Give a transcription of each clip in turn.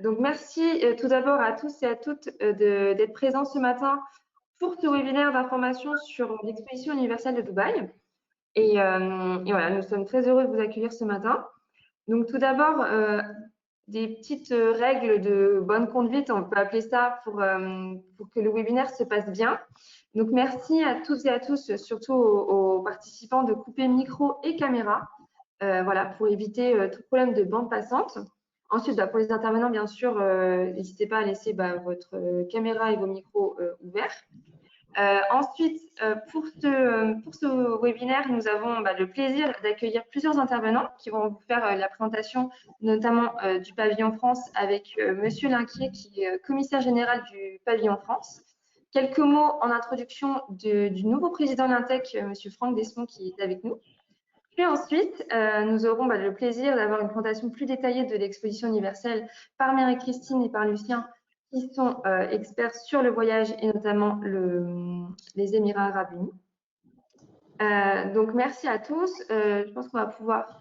Donc merci tout d'abord à tous et à toutes d'être présents ce matin pour ce webinaire d'information sur l'exposition universelle de Dubaï. Et voilà, nous sommes très heureux de vous accueillir ce matin. Donc tout d'abord, des petites règles de bonne conduite, on peut appeler ça, pour que le webinaire se passe bien. Donc merci à toutes et à tous, surtout aux participants, de couper micro et caméra, voilà, pour éviter tout problème de bande passante. Ensuite, pour les intervenants, bien sûr, n'hésitez pas à laisser votre caméra et vos micros ouverts. Ensuite, pour ce webinaire, nous avons le plaisir d'accueillir plusieurs intervenants qui vont vous faire la présentation, notamment du pavillon France, avec Monsieur Linquier, qui est commissaire général du pavillon France. Quelques mots en introduction du nouveau président de l'Intec, Monsieur Franck Desmond, qui est avec nous. Puis ensuite, nous aurons le plaisir d'avoir une présentation plus détaillée de l'exposition universelle par Marie-Christine et par Lucien, qui sont experts sur le voyage et notamment les Émirats arabes unis. Donc, merci à tous. Je pense qu'on va pouvoir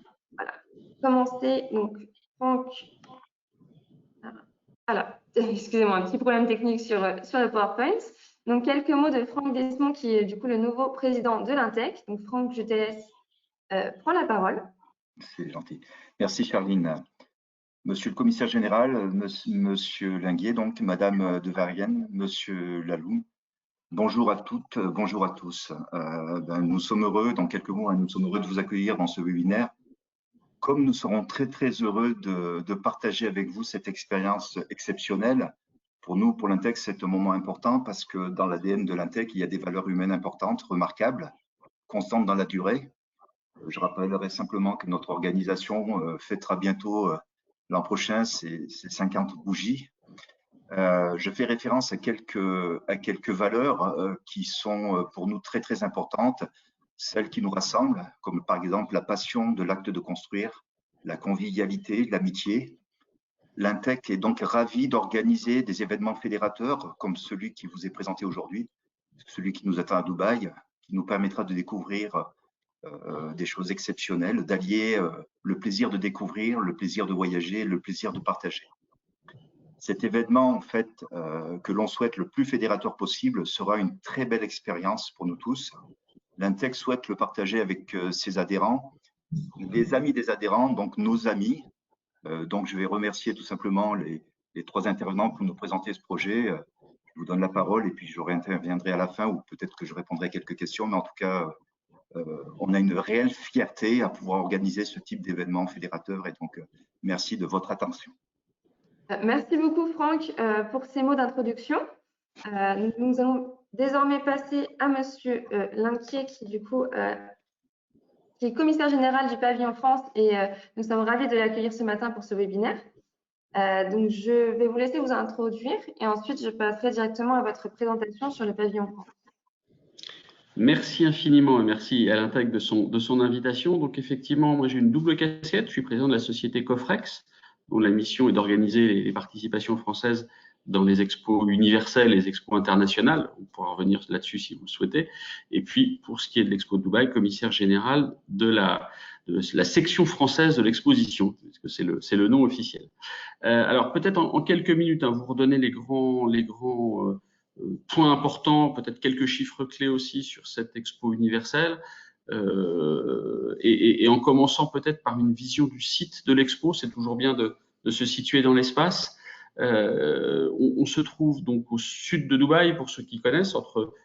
commencer. Donc, Franck, voilà, excusez-moi, un petit problème technique sur le PowerPoint. Donc, quelques mots de Franck Desmond, qui est du coup le nouveau président de l'Intec. Donc, Franck, je te laisse prends la parole. C'est gentil. Merci, Charline. Monsieur le commissaire général, monsieur Linguier, donc Madame de Varienne, Monsieur Laloum, bonjour à toutes, bonjour à tous. Nous sommes heureux, dans quelques mots, nous sommes heureux de vous accueillir dans ce webinaire. Comme nous serons très heureux de partager avec vous cette expérience exceptionnelle. Pour nous, pour l'Intec, c'est un moment important parce que dans l'ADN de l'Intec, il y a des valeurs humaines importantes, remarquables, constantes dans la durée. Je rappellerai simplement que notre organisation fêtera bientôt l'an prochain ses 50 bougies. Je fais référence à quelques valeurs qui sont pour nous très importantes, celles qui nous rassemblent, comme par exemple la passion de l'acte de construire, la convivialité, l'amitié. L'Intec est donc ravi d'organiser des événements fédérateurs comme celui qui vous est présenté aujourd'hui, celui qui nous attend à Dubaï, qui nous permettra de découvrir des choses exceptionnelles, d'allier le plaisir de découvrir, le plaisir de voyager, le plaisir de partager. Cet événement, en fait, que l'on souhaite le plus fédérateur possible, sera une très belle expérience pour nous tous. L'Intec souhaite le partager avec ses adhérents, les amis des adhérents, donc nos amis. Donc, je vais remercier tout simplement les 3 intervenants pour nous présenter ce projet. Je vous donne la parole et puis je réinterviendrai à la fin ou peut-être que je répondrai à quelques questions, mais en tout cas, on a une réelle fierté à pouvoir organiser ce type d'événement fédérateur et donc merci de votre attention. Merci beaucoup Franck pour ces mots d'introduction. Nous allons désormais passer à Monsieur Linquier qui du coup qui est commissaire général du pavillon France et nous sommes ravis de l'accueillir ce matin pour ce webinaire. Donc je vais vous laisser vous introduire et ensuite je passerai directement à votre présentation sur le pavillon France. Merci infiniment et merci à l'Intec de son invitation. Donc effectivement, moi j'ai une double casquette, je suis président de la société Cofrex, dont la mission est d'organiser les participations françaises dans les expos universelles, les expos internationales. On pourra revenir là-dessus si vous le souhaitez. Et puis pour ce qui est de l'expo de Dubaï, commissaire général de la section française de l'exposition, parce que c'est le nom officiel. Alors peut-être en quelques minutes, vous redonnez les grands point important, peut-être quelques chiffres clés aussi sur cette expo universelle, et en commençant peut-être par une vision du site de l'expo. C'est toujours bien de se situer dans l'espace. On se trouve donc au sud de Dubaï, pour ceux qui connaissent,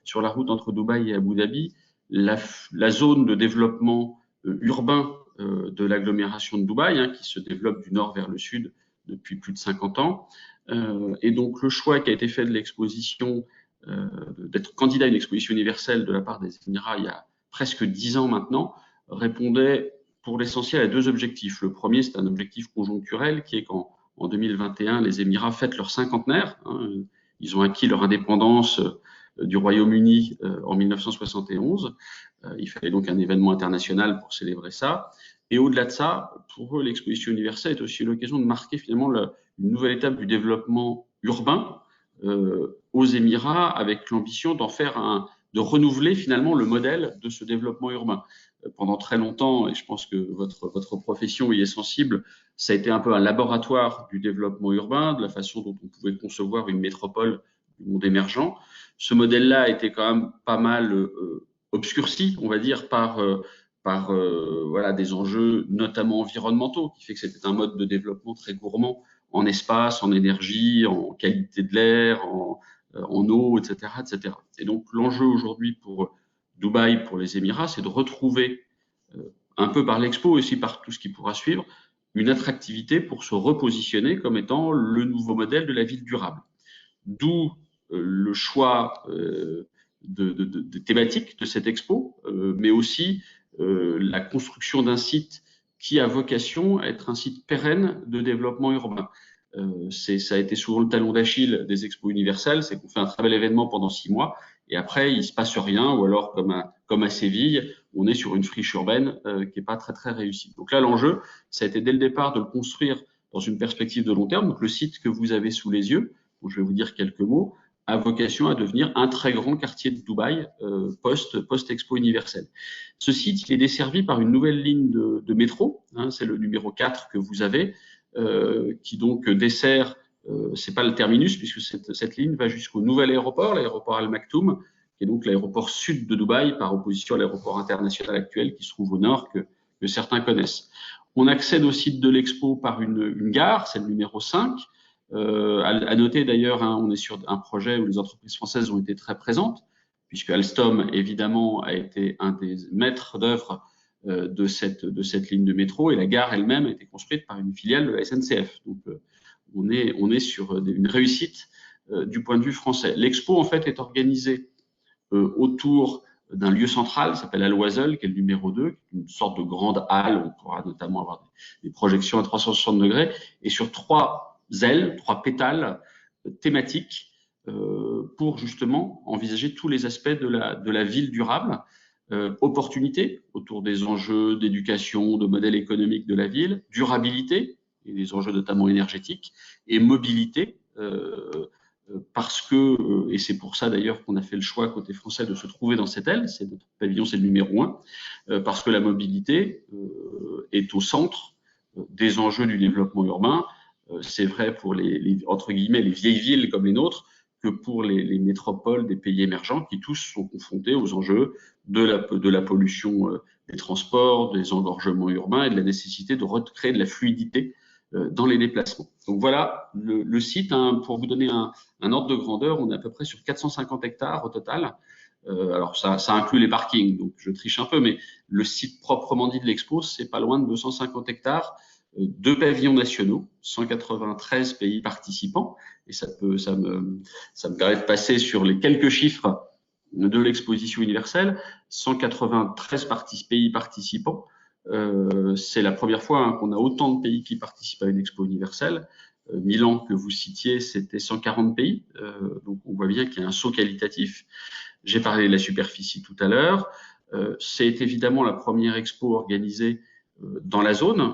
sur la route entre Dubaï et Abu Dhabi, la zone de développement urbain de l'agglomération de Dubaï, qui se développe du nord vers le sud depuis plus de 50 ans. Et donc le choix qui a été fait de l'exposition, d'être candidat à une exposition universelle de la part des Émirats il y a presque 10 ans maintenant, répondait pour l'essentiel à 2 objectifs. Le premier, c'est un objectif conjoncturel qui est qu'en 2021, les Émirats fêtent leur 50aire. Ils ont acquis leur indépendance du Royaume-Uni en 1971. Il fallait donc un événement international pour célébrer ça. Et au-delà de ça, pour eux, l'exposition universelle est aussi l'occasion de marquer finalement une nouvelle étape du développement urbain aux Émirats, avec l'ambition de renouveler finalement le modèle de ce développement urbain. Pendant très longtemps, et je pense que votre profession y est sensible, Ça a été un peu un laboratoire du développement urbain, de la façon dont on pouvait concevoir une métropole du monde émergent. Ce modèle-là a été quand même pas mal obscurci, on va dire, par voilà, des enjeux notamment environnementaux, qui fait que c'était un mode de développement très gourmand en espace, en énergie, en qualité de l'air, en eau, etc., etc. Et donc l'enjeu aujourd'hui pour Dubaï, pour les Émirats, c'est de retrouver, un peu par l'expo, aussi par tout ce qui pourra suivre, une attractivité pour se repositionner comme étant le nouveau modèle de la ville durable. D'où le choix de thématique de cette expo, mais aussi la construction d'un site qui a vocation à être un site pérenne de développement urbain. Ça a été souvent le talon d'Achille des expos universelles, c'est qu'on fait un très bel événement pendant 6 mois et après il se passe rien, ou alors comme à Séville, on est sur une friche urbaine qui est pas très très réussie. Donc là l'enjeu, ça a été dès le départ de le construire dans une perspective de long terme. Donc le site que vous avez sous les yeux, où je vais vous dire quelques mots, a vocation à devenir un très grand quartier de Dubaï post-Expo universelle. Ce site, il est desservi par une nouvelle ligne de métro, hein, c'est le numéro 4 que vous avez, qui donc dessert, c'est pas le terminus, puisque cette ligne va jusqu'au nouvel aéroport, l'aéroport Al Maktoum, qui est donc l'aéroport sud de Dubaï, par opposition à l'aéroport international actuel qui se trouve au nord, que certains connaissent. On accède au site de l'Expo par une gare, c'est le numéro 5. À noter d'ailleurs, hein, on est sur un projet où les entreprises françaises ont été très présentes, puisque Alstom, évidemment, a été un des maîtres d'œuvre de cette ligne de métro, et la gare elle-même a été construite par une filiale de la SNCF. Donc, on est sur une réussite du point de vue français. L'expo, en fait, est organisée autour d'un lieu central, qui s'appelle Al-Oisel, qui est le numéro 2, une sorte de grande halle, où on pourra notamment avoir des projections à 360 degrés, et sur 3 ailes, 3 pétales thématiques pour justement envisager tous les aspects de la ville durable. Opportunités autour des enjeux d'éducation, de modèle économique de la ville, durabilité, et les enjeux notamment énergétiques, et mobilité, parce que, et c'est pour ça d'ailleurs qu'on a fait le choix côté français de se trouver dans cette aile, c'est notre pavillon, c'est le numéro 1, parce que la mobilité est au centre des enjeux du développement urbain. C'est vrai pour entre guillemets les vieilles villes comme les nôtres, que pour les métropoles des pays émergents qui tous sont confrontés aux enjeux de la pollution des transports, des engorgements urbains et de la nécessité de recréer de la fluidité dans les déplacements. Donc voilà le site, hein, pour vous donner un ordre de grandeur, on est à peu près sur 450 hectares au total. Alors ça inclut les parkings, donc je triche un peu, mais le site proprement dit de l'expo, c'est pas loin de 250 hectares, 2 pavillons nationaux, 193 pays participants, et ça me permet de passer sur les quelques chiffres de l'exposition universelle. 193 pays participants. C'est la première fois, hein, qu'on a autant de pays qui participent à une expo universelle. Milan, que vous citiez, c'était 140 pays. Donc on voit bien qu'il y a un saut qualitatif. J'ai parlé de la superficie tout à l'heure. C'est évidemment la première expo organisée dans la zone,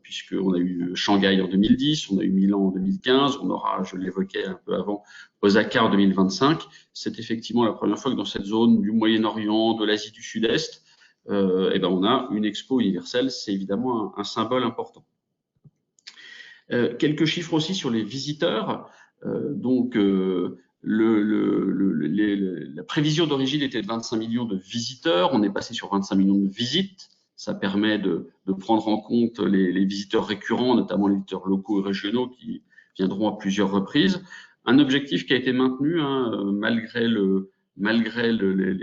puisqu'on a eu Shanghai en 2010, on a eu Milan en 2015, on aura, je l'évoquais un peu avant, Osaka en 2025. C'est effectivement la première fois que dans cette zone du Moyen-Orient, de l'Asie du Sud-Est, on a une expo universelle. C'est évidemment un symbole important. Quelques chiffres aussi sur les visiteurs. La prévision d'origine était de 25 millions de visiteurs. On est passé sur 25 millions de visites. Ça permet de prendre en compte les visiteurs récurrents, notamment les visiteurs locaux et régionaux qui viendront à plusieurs reprises. Un objectif qui a été maintenu, hein, malgré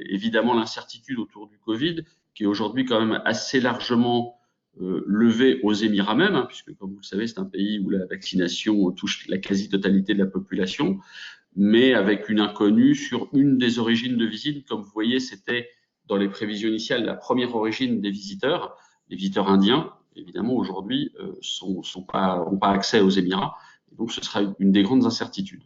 évidemment l'incertitude autour du Covid, qui est aujourd'hui quand même assez largement levé aux Émirats même, hein, puisque comme vous le savez, c'est un pays où la vaccination touche la quasi-totalité de la population, mais avec une inconnue sur une des origines de visite. Comme vous voyez, c'était dans les prévisions initiales la première origine des visiteurs. Les visiteurs indiens, évidemment, aujourd'hui, n'ont pas accès aux Émirats. Et donc, ce sera une des grandes incertitudes.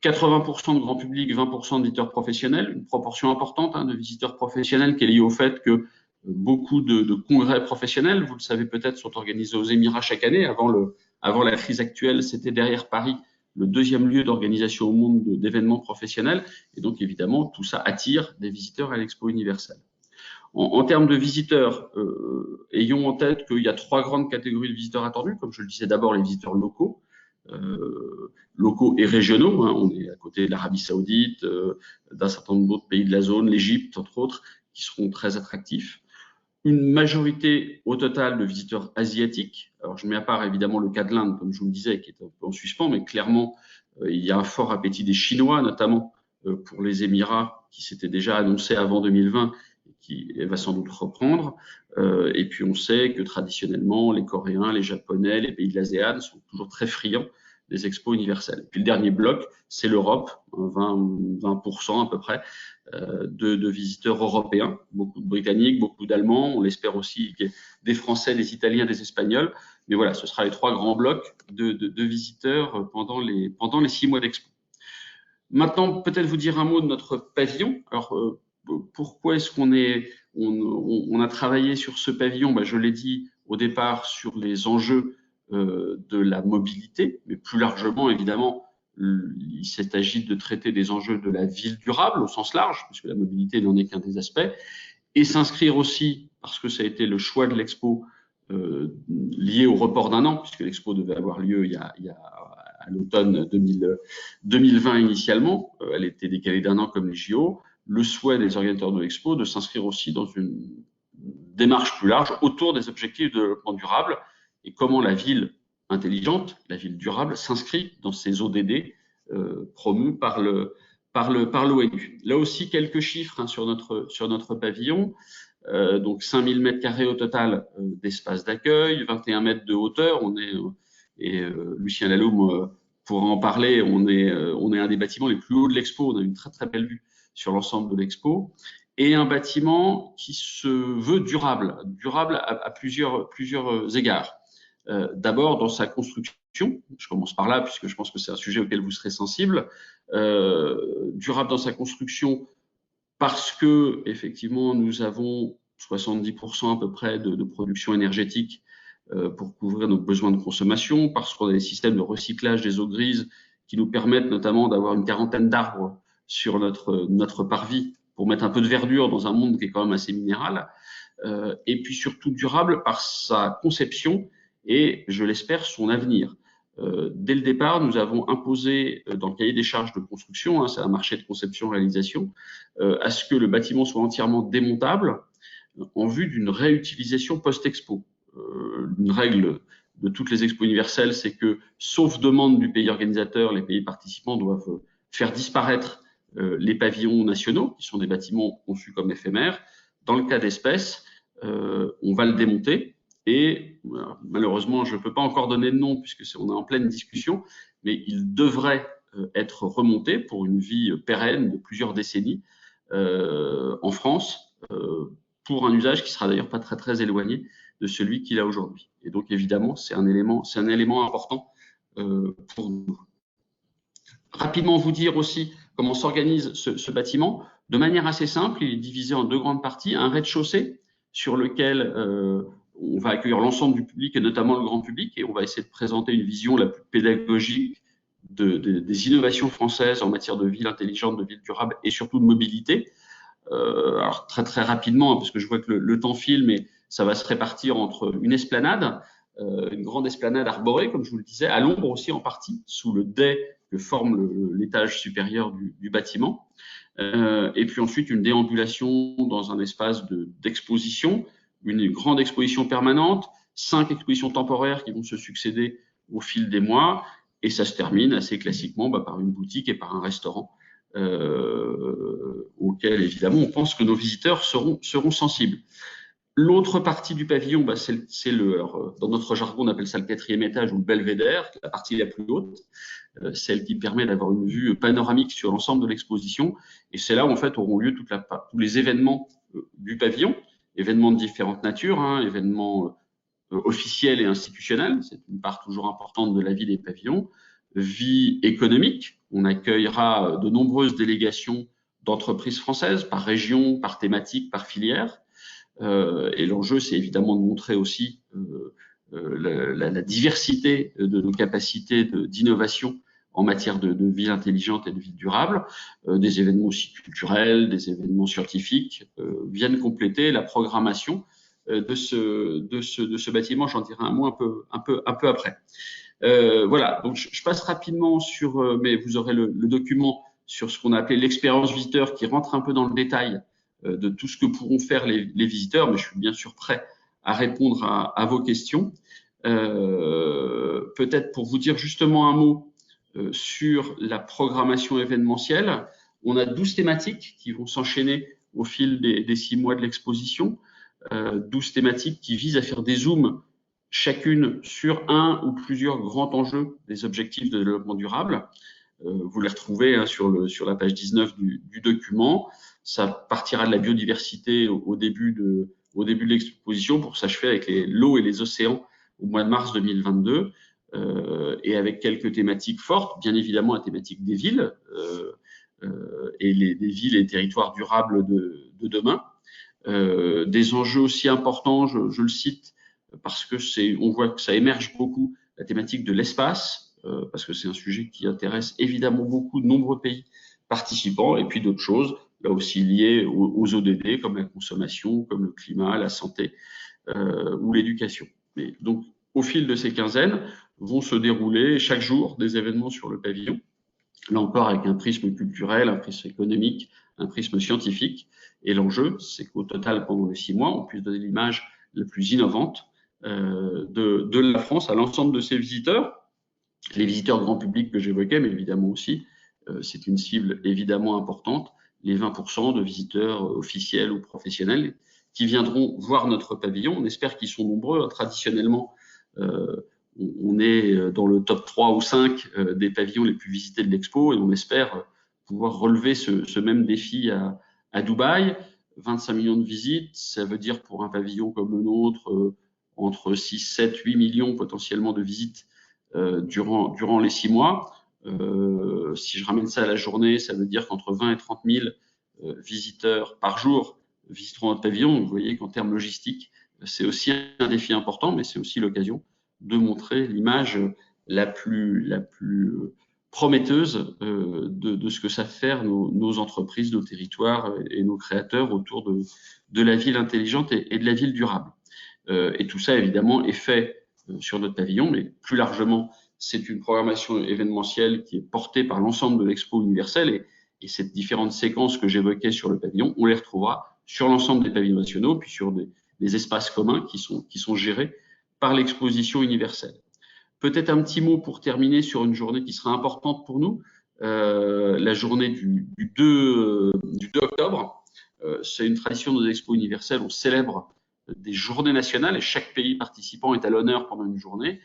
80% de grand public, 20% de visiteurs professionnels, une proportion importante, hein, de visiteurs professionnels qui est liée au fait que beaucoup de congrès professionnels, vous le savez peut-être, sont organisés aux Émirats chaque année. Avant la crise actuelle, c'était derrière Paris le 2e lieu d'organisation au monde d'événements professionnels. Et donc, évidemment, tout ça attire des visiteurs à l'Expo universelle. En termes de visiteurs, ayons en tête qu'il y a 3 grandes catégories de visiteurs attendus. Comme je le disais, d'abord les visiteurs locaux et régionaux. On est à côté de l'Arabie Saoudite, d'un certain nombre d'autres pays de la zone, l'Égypte entre autres, qui seront très attractifs. Une majorité au total de visiteurs asiatiques. Alors je mets à part évidemment le cas de l'Inde, comme je vous le disais, qui est un peu en suspens, mais clairement il y a un fort appétit des Chinois, notamment pour les Émirats, qui s'étaient déjà annoncé avant 2020 et qui va sans doute reprendre. Et puis on sait que traditionnellement, les Coréens, les Japonais, les pays de l'ASEAN sont toujours très friands des expos universelles. Puis le dernier bloc, c'est l'Europe, 20% à peu près de visiteurs européens, beaucoup de Britanniques, beaucoup d'Allemands, on l'espère aussi des Français, des Italiens, des Espagnols. Mais voilà, ce sera les 3 grands blocs de visiteurs pendant les 6 mois d'expo. Maintenant, peut-être vous dire un mot de notre pavillon. Alors, pourquoi est-ce on a travaillé sur ce pavillon? Je l'ai dit au départ sur les enjeux de la mobilité, mais plus largement, évidemment, il s'agit de traiter des enjeux de la ville durable au sens large, puisque la mobilité n'en est qu'un des aspects, et s'inscrire aussi, parce que ça a été le choix de l'expo, lié au report d'un an, puisque l'expo devait avoir lieu il y a à l'automne 2020 initialement, elle était décalée d'1 an comme les JO, le souhait des organisateurs de l'expo de s'inscrire aussi dans une démarche plus large autour des objectifs de développement durable et comment la ville intelligente, la ville durable, s'inscrit dans ces ODD promus par l'ONU. Là aussi, quelques chiffres sur notre pavillon. Donc 5000 mètres carrés au total d'espace d'accueil, 21 mètres de hauteur. Lucien Laloum pourra en parler. On est un des bâtiments les plus hauts de l'expo. On a une très très belle vue sur l'ensemble de l'expo. Et un bâtiment qui se veut durable à plusieurs égards. D'abord dans sa construction, je commence par là puisque je pense que c'est un sujet auquel vous serez sensible, durable dans sa construction parce que effectivement nous avons 70% à peu près de production énergétique pour couvrir nos besoins de consommation, parce qu'on a des systèmes de recyclage des eaux grises qui nous permettent notamment d'avoir une 40aine d'arbres sur notre parvis pour mettre un peu de verdure dans un monde qui est quand même assez minéral, et puis surtout durable par sa conception et, je l'espère, son avenir. Dès le départ, nous avons imposé dans le cahier des charges de construction, c'est un marché de conception-réalisation, à ce que le bâtiment soit entièrement démontable en vue d'une réutilisation post-expo. Une règle de toutes les expos universelles, c'est que, sauf demande du pays organisateur, les pays participants doivent faire disparaître les pavillons nationaux, qui sont des bâtiments conçus comme éphémères. Dans le cas d'espèces, on va le démonter. Et malheureusement, je ne peux pas encore donner de nom puisque on est en pleine discussion, mais il devrait être remonté pour une vie pérenne de plusieurs décennies en France, pour un usage qui sera d'ailleurs pas très très éloigné de celui qu'il a aujourd'hui. Et donc évidemment, c'est un élément important pour nous. Rapidement vous dire aussi comment s'organise ce bâtiment. De manière assez simple, il est divisé en 2 grandes parties. Un rez-de-chaussée sur lequel on va accueillir l'ensemble du public et notamment le grand public, et on va essayer de présenter une vision la plus pédagogique des innovations françaises en matière de ville intelligente, de ville durable et surtout de mobilité. Alors très très rapidement, parce que je vois que le temps file, mais ça va se répartir entre une esplanade, une grande esplanade arborée, comme je vous le disais, à l'ombre aussi en partie, sous le dais que forme l'étage supérieur du bâtiment, et puis ensuite une déambulation dans un espace d'exposition, une grande exposition permanente, 5 expositions temporaires qui vont se succéder au fil des mois, et ça se termine assez classiquement par une boutique et par un restaurant auquel évidemment on pense que nos visiteurs seront sensibles. L'autre partie du pavillon, dans notre jargon on appelle ça le 4e étage ou le belvédère, la partie la plus haute, celle qui permet d'avoir une vue panoramique sur l'ensemble de l'exposition, et c'est là où en fait auront lieu tous les événements du pavillon, événements de différentes natures, événements officiels et institutionnels, c'est une part toujours importante de la vie des pavillons, vie économique, on accueillera de nombreuses délégations d'entreprises françaises par région, par thématique, par filière, et l'enjeu c'est évidemment de montrer aussi la diversité de nos capacités d'innovation en matière de ville intelligente et de ville durable. Des événements aussi culturels, des événements scientifiques viennent compléter la programmation de ce bâtiment. J'en dirai un mot un peu après. Voilà, donc je passe rapidement sur, mais vous aurez le document sur ce qu'on a appelé l'expérience visiteur qui rentre un peu dans le détail de tout ce que pourront faire les visiteurs, mais je suis bien sûr prêt à répondre à vos questions. Peut-être pour vous dire justement un mot sur la programmation événementielle, on a 12 thématiques qui vont s'enchaîner au fil des 6 mois de l'exposition, 12 thématiques qui visent à faire des zooms chacune sur un ou plusieurs grands enjeux des objectifs de développement durable. Vous les retrouvez sur la page 19 du document. Ça partira de la biodiversité au début de l'exposition pour s'achever avec l'eau et les océans au mois de mars 2022, et avec quelques thématiques fortes, bien évidemment la thématique des villes et des villes et territoires durables de demain. Des enjeux aussi importants, je le cite, parce que on voit que ça émerge beaucoup, la thématique de l'espace, parce que c'est un sujet qui intéresse évidemment beaucoup de nombreux pays participants, et puis d'autres choses, là aussi liées aux ODD, comme la consommation, comme le climat, la santé ou l'éducation. Donc, au fil de ces quinzaines, vont se dérouler chaque jour des événements sur le pavillon, là encore avec un prisme culturel, un prisme économique, un prisme scientifique. Et l'enjeu, c'est qu'au total, pendant les 6 mois, on puisse donner l'image la plus innovante de la France à l'ensemble de ses visiteurs, les visiteurs grand public que j'évoquais, mais évidemment aussi, c'est une cible évidemment importante, les 20% de visiteurs officiels ou professionnels qui viendront voir notre pavillon. On espère qu'ils sont nombreux. Traditionnellement, on est dans le top 3 ou 5 des pavillons les plus visités de l'expo, et on espère pouvoir relever ce même défi à Dubaï. 25 millions de visites, ça veut dire pour un pavillon comme le nôtre, entre 6, 7, 8 millions potentiellement de visites durant les 6 mois. Si je ramène ça à la journée, ça veut dire qu'entre 20 et 30 000 visiteurs par jour visiteront notre pavillon. Donc, vous voyez qu'en termes logistiques, c'est aussi un défi important, mais c'est aussi l'occasion de montrer l'image la plus prometteuse de ce que savent faire nos entreprises, nos territoires et nos créateurs autour de la ville intelligente et de la ville durable. Et tout ça, évidemment, est fait sur notre pavillon, mais plus largement, c'est une programmation événementielle qui est portée par l'ensemble de l'Expo universelle, et ces différentes séquences que j'évoquais sur le pavillon, on les retrouvera sur l'ensemble des pavillons nationaux, puis sur des espaces communs qui sont gérés par l'exposition universelle. Peut-être un petit mot pour terminer sur une journée qui sera importante pour nous, la journée du 2 octobre. C'est une tradition de nos expos universelles, on célèbre des journées nationales et chaque pays participant est à l'honneur pendant une journée.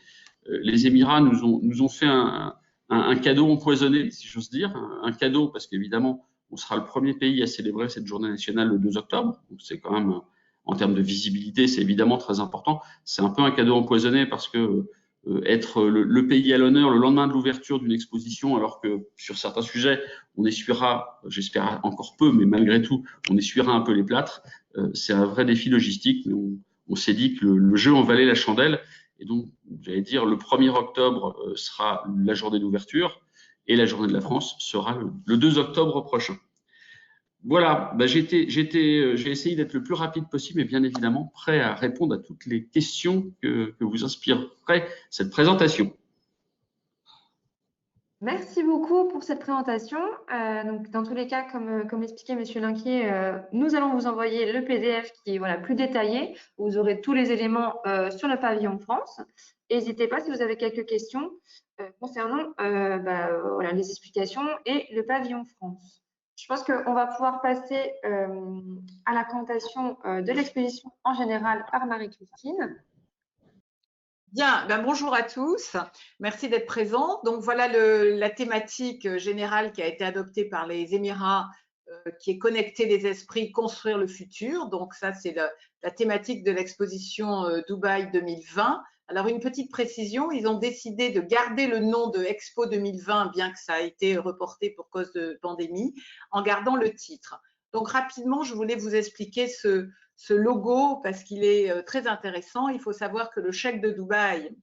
Les Émirats nous ont fait un cadeau empoisonné, si j'ose dire, un cadeau parce qu'évidemment, on sera le premier pays à célébrer cette journée nationale le 2 octobre. Donc c'est quand même, en termes de visibilité, c'est évidemment très important. C'est un peu un cadeau empoisonné parce que être le pays à l'honneur le lendemain de l'ouverture d'une exposition, alors que sur certains sujets, on essuiera, j'espère encore peu, mais malgré tout, on essuiera un peu les plâtres. C'est un vrai défi logistique, mais on s'est dit que le jeu en valait la chandelle. Et donc, j'allais dire, le 1er octobre sera la journée d'ouverture et la journée de la France sera le 2 octobre prochain. Voilà, j'ai essayé d'être le plus rapide possible, mais bien évidemment prêt à répondre à toutes les questions que vous inspirerait cette présentation. Merci beaucoup pour cette présentation. Donc, dans tous les cas, comme l'expliquait M. Linquier, nous allons vous envoyer le PDF qui est plus détaillé. Vous aurez tous les éléments sur le pavillon France. N'hésitez pas si vous avez quelques questions concernant les explications et le pavillon France. Je pense qu'on va pouvoir passer à la présentation de l'exposition en général par Marie-Christine. Bien, bonjour à tous. Merci d'être présents. Donc voilà la thématique générale qui a été adoptée par les Émirats, qui est connecter les esprits, construire le futur. Donc ça, c'est la thématique de l'exposition Dubaï 2020. Alors une petite précision, ils ont décidé de garder le nom de Expo 2020, bien que ça a été reporté pour cause de pandémie, en gardant le titre. Donc rapidement, je voulais vous expliquer ce logo parce qu'il est très intéressant. Il faut savoir que le cheikh de Dubaï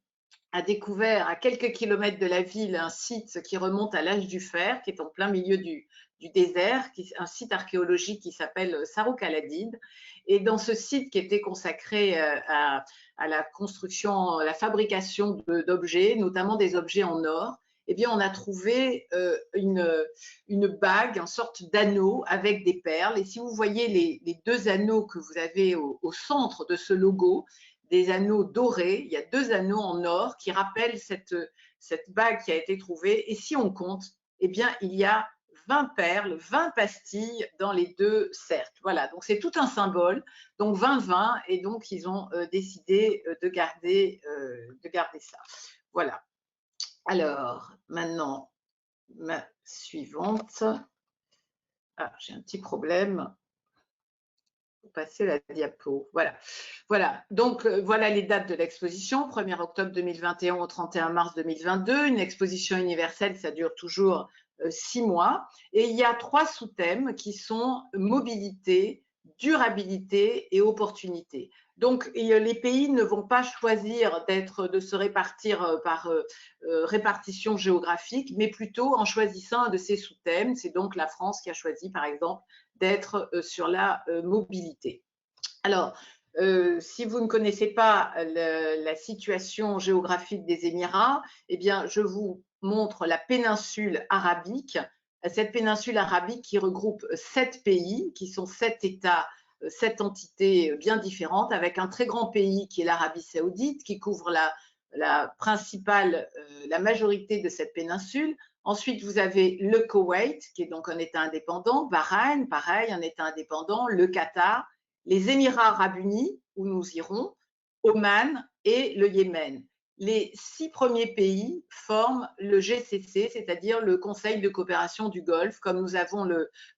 a découvert à quelques kilomètres de la ville un site qui remonte à l'âge du fer, qui est en plein milieu du désert, un site archéologique qui s'appelle Saruk al-Hadid. Et dans ce site qui était consacré à la construction, à la fabrication d'objets, notamment des objets en or, eh bien, on a trouvé une bague, une sorte d'anneau avec des perles. Et si vous voyez les deux anneaux que vous avez au centre de ce logo, des anneaux dorés, il y a deux anneaux en or qui rappellent cette bague qui a été trouvée. Et si on compte, eh bien, il y a 20 perles, 20 pastilles dans les deux cercles. Voilà, donc c'est tout un symbole. Donc 20-20, et donc ils ont décidé de garder ça. Voilà. Alors, maintenant, ma suivante. Ah, j'ai un petit problème. Pour passer la diapo. Voilà. Voilà. Donc, voilà les dates de l'exposition. 1er octobre 2021 au 31 mars 2022. Une exposition universelle, ça dure toujours 6 mois. Et il y a 3 sous-thèmes qui sont mobilité, durabilité et opportunité. Donc, les pays ne vont pas choisir de se répartir par répartition géographique, mais plutôt en choisissant un de ces sous-thèmes. C'est donc la France qui a choisi, par exemple, d'être sur la mobilité. Alors, si vous ne connaissez pas la situation géographique des Émirats, eh bien, je vous montre la péninsule arabique. Cette péninsule arabique qui regroupe 7 pays, qui sont 7 États, 7 entités bien différentes, avec un très grand pays qui est l'Arabie saoudite, qui couvre la majorité de cette péninsule. Ensuite, vous avez le Koweït, qui est donc un État indépendant, Bahreïn, pareil, un État indépendant, le Qatar, les Émirats arabes unis, où nous irons, Oman et le Yémen. Les 6 premiers pays forment le GCC, c'est-à-dire le Conseil de coopération du Golfe. Comme nous avons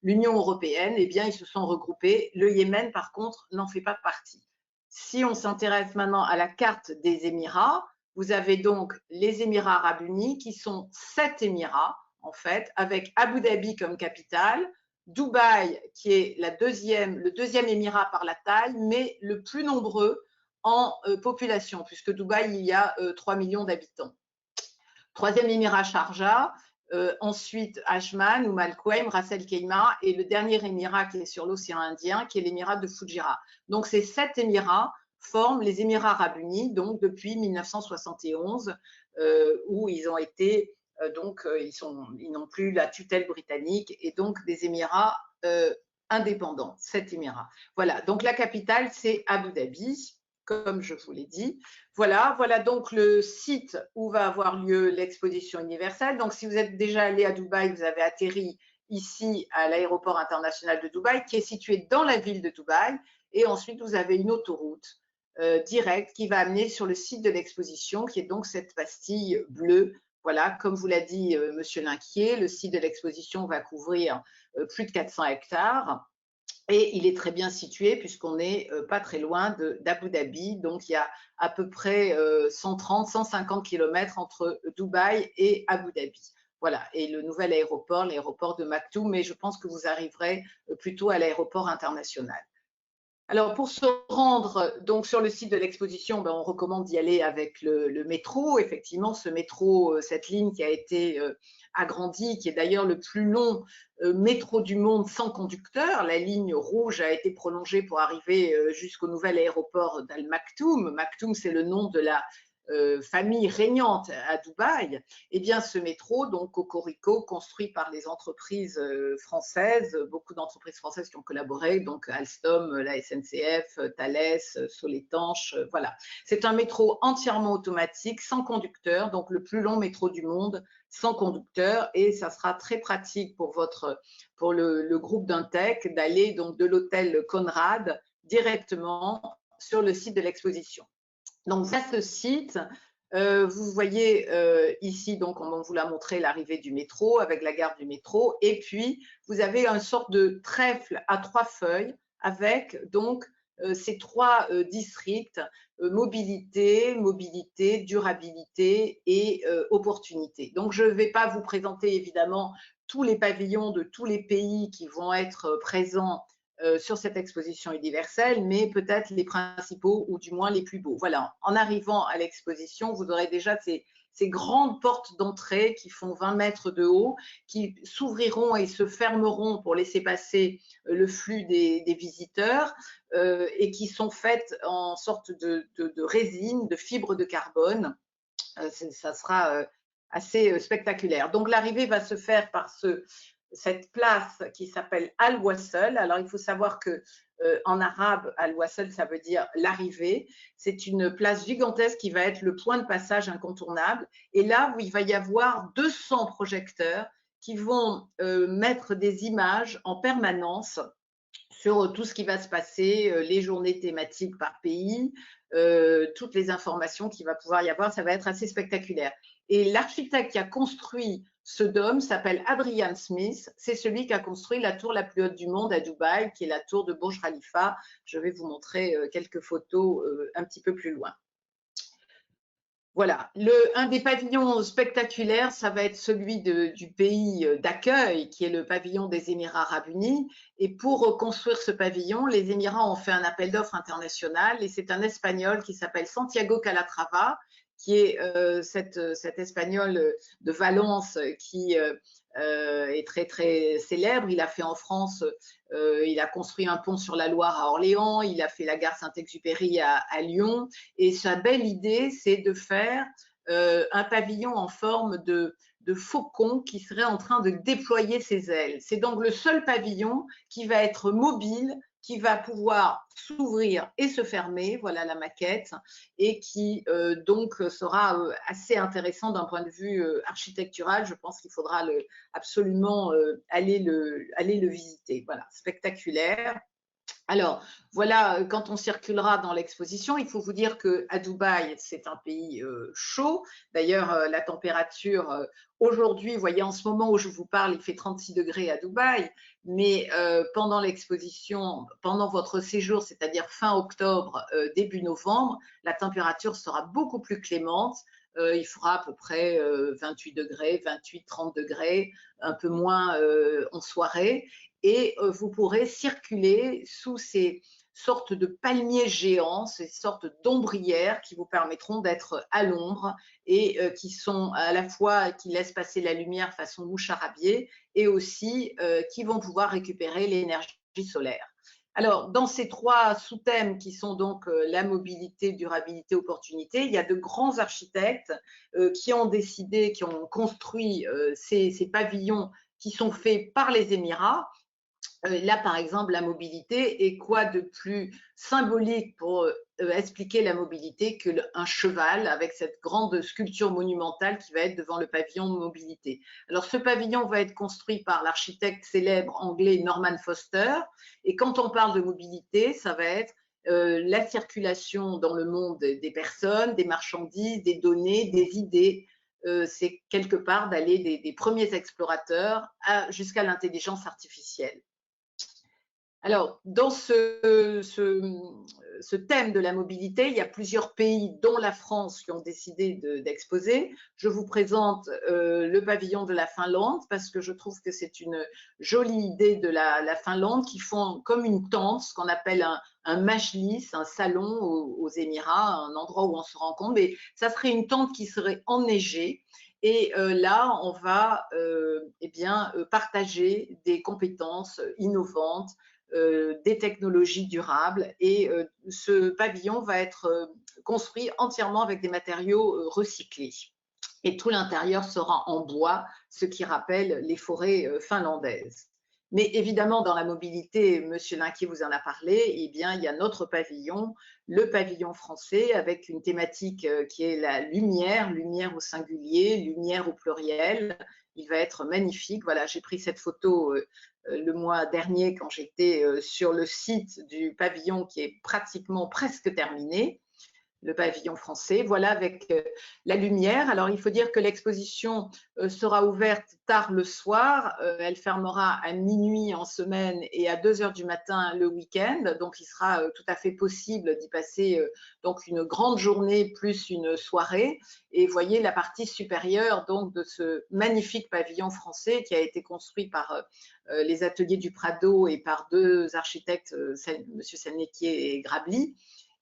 l'Union européenne, eh bien, ils se sont regroupés. Le Yémen, par contre, n'en fait pas partie. Si on s'intéresse maintenant à la carte des Émirats, vous avez donc les Émirats arabes unis qui sont 7 Émirats, en fait, avec Abu Dhabi comme capitale, Dubaï qui est le deuxième Émirat par la taille, mais le plus nombreux en population, puisque Dubaï, il y a 3 millions d'habitants. Troisième Émirat, Sharjah, ensuite Ajman ou Al Quwaim, Ras Al Khaimah, et le dernier Émirat qui est sur l'océan Indien, qui est l'Émirat de Fujairah. Donc ces 7 Émirats forment les Émirats arabes unis, donc depuis 1971, où ils ont été ils n'ont plus la tutelle britannique et donc des Émirats indépendants, 7 Émirats. Voilà, donc la capitale, c'est Abu Dhabi, comme je vous l'ai dit. Voilà donc le site où va avoir lieu l'exposition universelle. Donc, si vous êtes déjà allé à Dubaï, vous avez atterri ici à l'aéroport international de Dubaï, qui est situé dans la ville de Dubaï. Et ensuite, vous avez une autoroute directe qui va amener sur le site de l'exposition, qui est donc cette pastille bleue. Voilà, comme vous l'a dit Monsieur Linquier, le site de l'exposition va couvrir plus de 400 hectares. Et il est très bien situé puisqu'on n'est pas très loin d'Abu Dhabi. Donc, il y a à peu près 130-150 km entre Dubaï et Abu Dhabi. Voilà, et le nouvel aéroport, l'aéroport de Maktoum, mais je pense que vous arriverez plutôt à l'aéroport international. Alors, pour se rendre donc sur le site de l'exposition, on recommande d'y aller avec le métro. Effectivement, ce métro, cette ligne qui a été agrandie, qui est d'ailleurs le plus long métro du monde sans conducteur. La ligne rouge a été prolongée pour arriver jusqu'au nouvel aéroport d'Al Maktoum. Maktoum, c'est le nom de la famille régnante à Dubaï. Eh bien, ce métro, donc Cocorico, construit par les entreprises françaises, beaucoup d'entreprises françaises qui ont collaboré, donc Alstom, la SNCF, Thales, Soletanche, voilà. C'est un métro entièrement automatique, sans conducteur, donc le plus long métro du monde, sans conducteur, et ça sera très pratique pour le groupe d'Intech d'aller donc de l'hôtel Conrad directement sur le site de l'exposition. Donc, à ce site, vous voyez ici, donc on vous l'a montré, l'arrivée du métro avec la gare du métro. Et puis, vous avez une sorte de trèfle à 3 feuilles avec donc ces 3 districts, mobilité, durabilité et opportunité. Donc, je ne vais pas vous présenter évidemment tous les pavillons de tous les pays qui vont être présents sur cette exposition universelle, mais peut-être les principaux ou du moins les plus beaux. Voilà, en arrivant à l'exposition, vous aurez déjà ces grandes portes d'entrée qui font 20 mètres de haut, qui s'ouvriront et se fermeront pour laisser passer le flux des visiteurs et qui sont faites en sorte de résine, de fibre de carbone. Ça sera assez spectaculaire. Donc l'arrivée va se faire par cette place qui s'appelle Al-Wasl. Alors il faut savoir que en arabe, Al-Wasl, ça veut dire l'arrivée. C'est une place gigantesque qui va être le point de passage incontournable. Et là où il va y avoir 200 projecteurs qui vont mettre des images en permanence sur tout ce qui va se passer, les journées thématiques par pays, toutes les informations qu'il va pouvoir y avoir. Ça va être assez spectaculaire. Et l'architecte qui a construit ce dôme s'appelle Adrian Smith. C'est celui qui a construit la tour la plus haute du monde à Dubaï, qui est la tour de Burj Khalifa. Je vais vous montrer quelques photos un petit peu plus loin. Voilà, un des pavillons spectaculaires, ça va être celui du pays d'accueil, qui est le pavillon des Émirats Arabes Unis. Et pour construire ce pavillon, les Émirats ont fait un appel d'offres international et c'est un Espagnol qui s'appelle Santiago Calatrava, qui est cet Espagnol de Valence qui est très très célèbre. Il a fait en France, il a construit un pont sur la Loire à Orléans, il a fait la gare Saint-Exupéry à Lyon. Et sa belle idée, c'est de faire un pavillon en forme de faucon qui serait en train de déployer ses ailes. C'est donc le seul pavillon qui va être mobile, qui va pouvoir s'ouvrir et se fermer, voilà la maquette, et qui donc sera assez intéressant d'un point de vue architectural. Je pense qu'il faudra absolument aller le visiter. Voilà, spectaculaire. Alors, voilà, quand on circulera dans l'exposition, il faut vous dire qu'à Dubaï, c'est un pays chaud. D'ailleurs, la température, aujourd'hui, vous voyez, en ce moment où je vous parle, il fait 36 degrés à Dubaï, mais pendant l'exposition, pendant votre séjour, c'est-à-dire fin octobre, début novembre, la température sera beaucoup plus clémente. Il fera à peu près 28 degrés, 28, 30 degrés, un peu moins en soirée. Et vous pourrez circuler sous ces sortes de palmiers géants, ces sortes d'ombrières qui vous permettront d'être à l'ombre et qui sont à la fois qui laissent passer la lumière façon mouche à rabier et aussi qui vont pouvoir récupérer l'énergie solaire. Alors, dans ces trois sous-thèmes qui sont donc la mobilité, durabilité, opportunité, il y a de grands architectes qui ont décidé, qui ont construit ces pavillons qui sont faits par les Émirats. Là, par exemple, la mobilité, et quoi de plus symbolique pour expliquer la mobilité qu'un cheval avec cette grande sculpture monumentale qui va être devant le pavillon de mobilité. Alors, ce pavillon va être construit par l'architecte célèbre anglais Norman Foster, et quand on parle de mobilité, ça va être la circulation dans le monde des personnes, des marchandises, des données, des idées. C'est quelque part d'aller des premiers explorateurs jusqu'à l'intelligence artificielle. Alors, dans ce thème de la mobilité, il y a plusieurs pays, dont la France, qui ont décidé d'exposer. Je vous présente le pavillon de la Finlande, parce que je trouve que c'est une jolie idée de la Finlande, qui font comme une tente, ce qu'on appelle un majlis, un salon aux Émirats, un endroit où on se rencontre. Mais ça serait une tente qui serait enneigée. Et là, on va partager des compétences innovantes, des technologies durables, et ce pavillon va être construit entièrement avec des matériaux recyclés. Et tout l'intérieur sera en bois, ce qui rappelle les forêts finlandaises. Mais évidemment, dans la mobilité, Monsieur Linquier vous en a parlé, eh bien, il y a notre pavillon, le pavillon français, avec une thématique qui est la lumière, lumière au singulier, lumière au pluriel. Il va être magnifique. Voilà, j'ai pris cette photo le mois dernier quand j'étais sur le site du pavillon qui est pratiquement presque terminé. le pavillon français. Voilà avec la lumière. Alors, il faut dire que l'exposition sera ouverte tard le soir. Elle fermera à minuit en semaine et à 2 heures du matin le week-end. Donc, il sera tout à fait possible d'y passer donc une grande journée plus une soirée. Et voyez la partie supérieure donc de ce magnifique pavillon français qui a été construit par les ateliers du Prado et par 2 architectes, M. Selnequier et Grabli.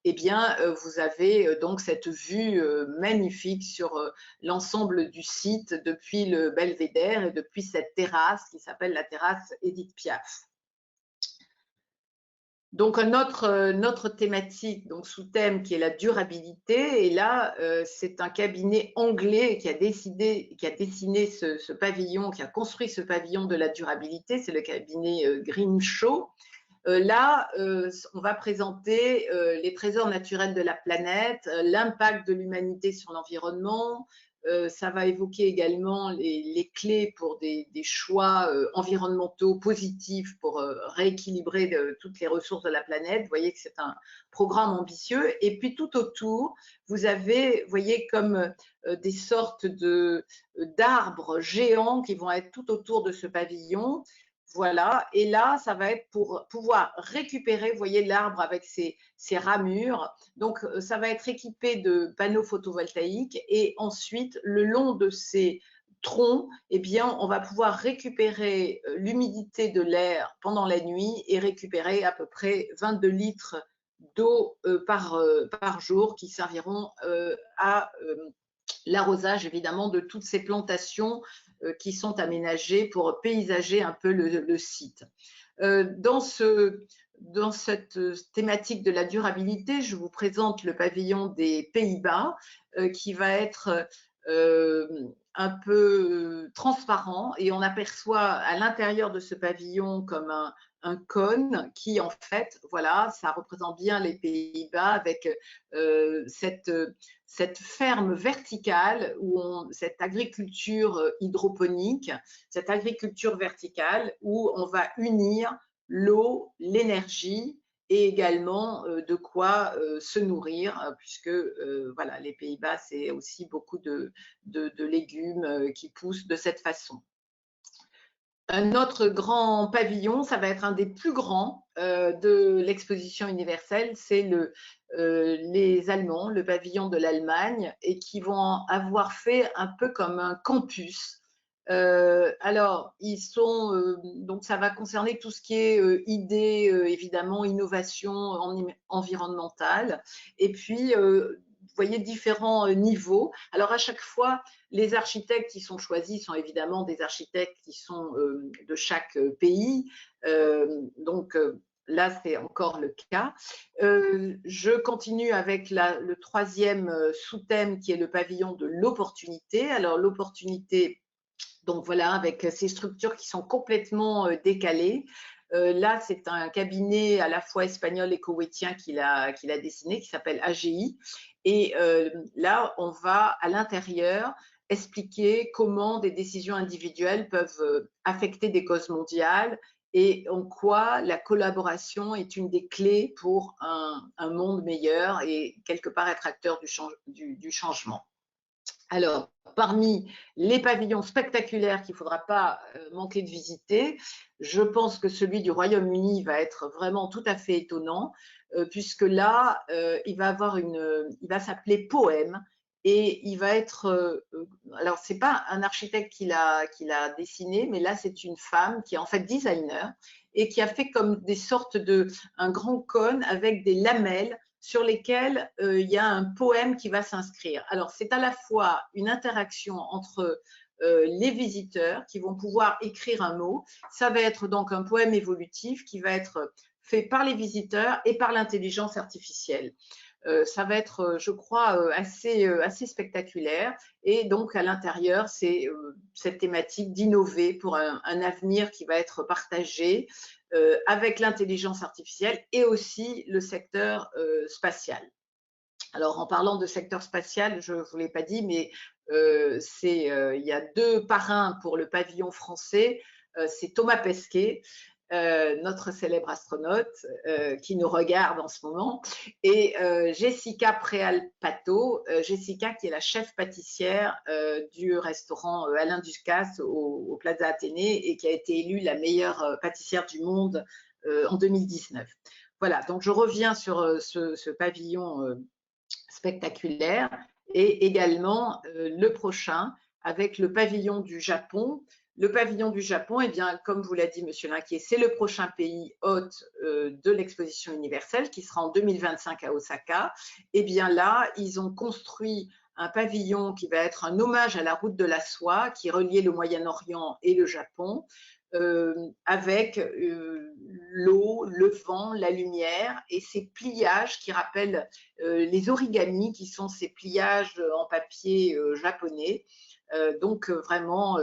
Eh bien, vous avez donc cette vue magnifique sur l'ensemble du site depuis le belvédère et depuis cette terrasse qui s'appelle la terrasse Édith Piaf. Donc, notre thématique, donc sous-thème qui est la durabilité, et là, c'est un cabinet anglais qui a dessiné ce pavillon, qui a construit ce pavillon de la durabilité, c'est le cabinet Grimshaw. Là, on va présenter les trésors naturels de la planète, l'impact de l'humanité sur l'environnement. Ça va évoquer également les clés pour des choix environnementaux positifs pour rééquilibrer toutes les ressources de la planète. Vous voyez que c'est un programme ambitieux. Et puis tout autour, vous avez, vous voyez, comme des sortes d'arbres géants qui vont être tout autour de ce pavillon. Voilà, et là, ça va être pour pouvoir récupérer, vous voyez l'arbre avec ses ramures. Donc, ça va être équipé de panneaux photovoltaïques et ensuite, le long de ces troncs, eh bien, on va pouvoir récupérer l'humidité de l'air pendant la nuit et récupérer à peu près 22 litres d'eau par jour qui serviront à l'arrosage évidemment de toutes ces plantations qui sont aménagées pour paysager un peu le site. Dans cette thématique de la durabilité, je vous présente le pavillon des Pays-Bas qui va être un peu transparent et on aperçoit à l'intérieur de ce pavillon comme un cône qui en fait, voilà, ça représente bien les Pays-Bas avec cette ferme verticale, cette agriculture hydroponique, cette agriculture verticale où on va unir l'eau, l'énergie et également de quoi se nourrir, puisque voilà, les Pays-Bas, c'est aussi beaucoup de légumes qui poussent de cette façon. Un autre grand pavillon, ça va être un des plus grands de l'exposition universelle, c'est les Allemands, le pavillon de l'Allemagne, et qui vont avoir fait un peu comme un campus. Alors, donc ça va concerner tout ce qui est idées, évidemment, innovation environnementale, et puis vous voyez différents niveaux. Alors à chaque fois, les architectes qui sont choisis sont évidemment des architectes qui sont de chaque pays. Donc là, c'est encore le cas. Je continue avec le troisième sous-thème qui est le pavillon de l'opportunité. Alors l'opportunité, donc voilà, avec ces structures qui sont complètement décalées. Là, c'est un cabinet à la fois espagnol et koweïtien qui l'a dessiné, qui s'appelle AGI. Et là, on va à l'intérieur expliquer comment des décisions individuelles peuvent affecter des causes mondiales et en quoi la collaboration est une des clés pour un monde meilleur et quelque part être acteur du changement. Alors, parmi les pavillons spectaculaires qu'il ne faudra pas manquer de visiter, je pense que celui du Royaume-Uni va être vraiment tout à fait étonnant, puisque là, il va s'appeler Poème et il va être, alors c'est pas un architecte qui l'a dessiné, mais là c'est une femme qui est en fait designer et qui a fait comme des sortes un grand cône avec des lamelles sur lesquels il y a un poème qui va s'inscrire. Alors, c'est à la fois une interaction entre les visiteurs qui vont pouvoir écrire un mot. Ça va être donc un poème évolutif qui va être fait par les visiteurs et par l'intelligence artificielle. Ça va être, je crois, assez spectaculaire. Et donc, à l'intérieur, c'est cette thématique d'innover pour un avenir qui va être partagé avec l'intelligence artificielle et aussi le secteur spatial. Alors, en parlant de secteur spatial, je ne vous l'ai pas dit, mais il y a 2 parrains pour le pavillon français. C'est Thomas Pesquet notre célèbre astronaute qui nous regarde en ce moment, et Jessica Préal-Pato, Jessica qui est la chef pâtissière du restaurant Alain Ducasse au Plaza Athénée et qui a été élue la meilleure pâtissière du monde en 2019. Voilà, donc je reviens sur ce pavillon spectaculaire et également le prochain avec le pavillon du Japon. Le pavillon du Japon, eh bien, comme vous l'a dit Monsieur Linquier, c'est le prochain pays hôte de l'exposition universelle qui sera en 2025 à Osaka. Eh bien là, ils ont construit un pavillon qui va être un hommage à la route de la soie qui reliait le Moyen-Orient et le Japon, avec l'eau, le vent, la lumière et ces pliages qui rappellent les origamis, qui sont ces pliages en papier japonais. Donc vraiment,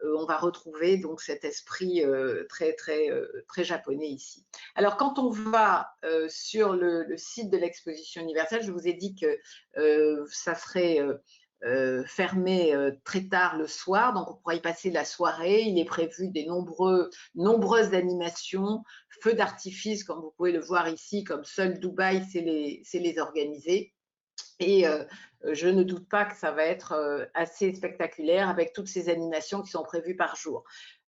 on va retrouver donc cet esprit très japonais ici. Alors quand on va sur le site de l'exposition universelle, je vous ai dit que ça serait fermé très tard le soir, donc on pourra y passer la soirée. Il est prévu des nombreuses animations, feux d'artifice, comme vous pouvez le voir ici, comme seul Dubaï sait les organiser. Et je ne doute pas que ça va être assez spectaculaire avec toutes ces animations qui sont prévues par jour.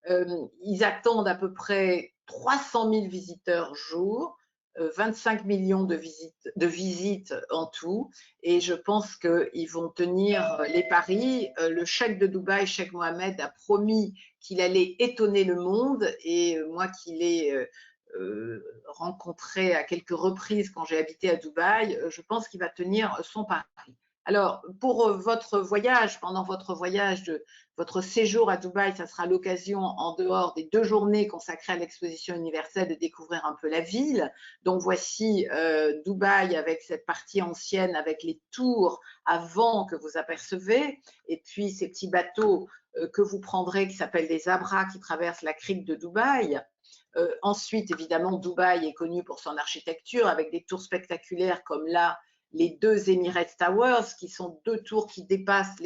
Ils attendent à peu près 300 000 visiteurs jour, 25 millions de visites en tout, et je pense qu'ils vont tenir les paris. Le cheikh de Dubaï, Cheikh Mohammed, a promis qu'il allait étonner le monde, et moi qui l'ai rencontré à quelques reprises quand j'ai habité à Dubaï, je pense qu'il va tenir son pari. Alors, pour votre voyage, pendant votre voyage, votre séjour à Dubaï, ça sera l'occasion, en dehors des 2 journées consacrées à l'exposition universelle, de découvrir un peu la ville. Donc, voici Dubaï avec cette partie ancienne, avec les tours à vent que vous apercevez, et puis ces petits bateaux que vous prendrez qui s'appellent des abras qui traversent la crique de Dubaï. Ensuite, évidemment, Dubaï est connu pour son architecture avec des tours spectaculaires comme là, les 2 Emirates Towers, qui sont 2 tours qui dépassent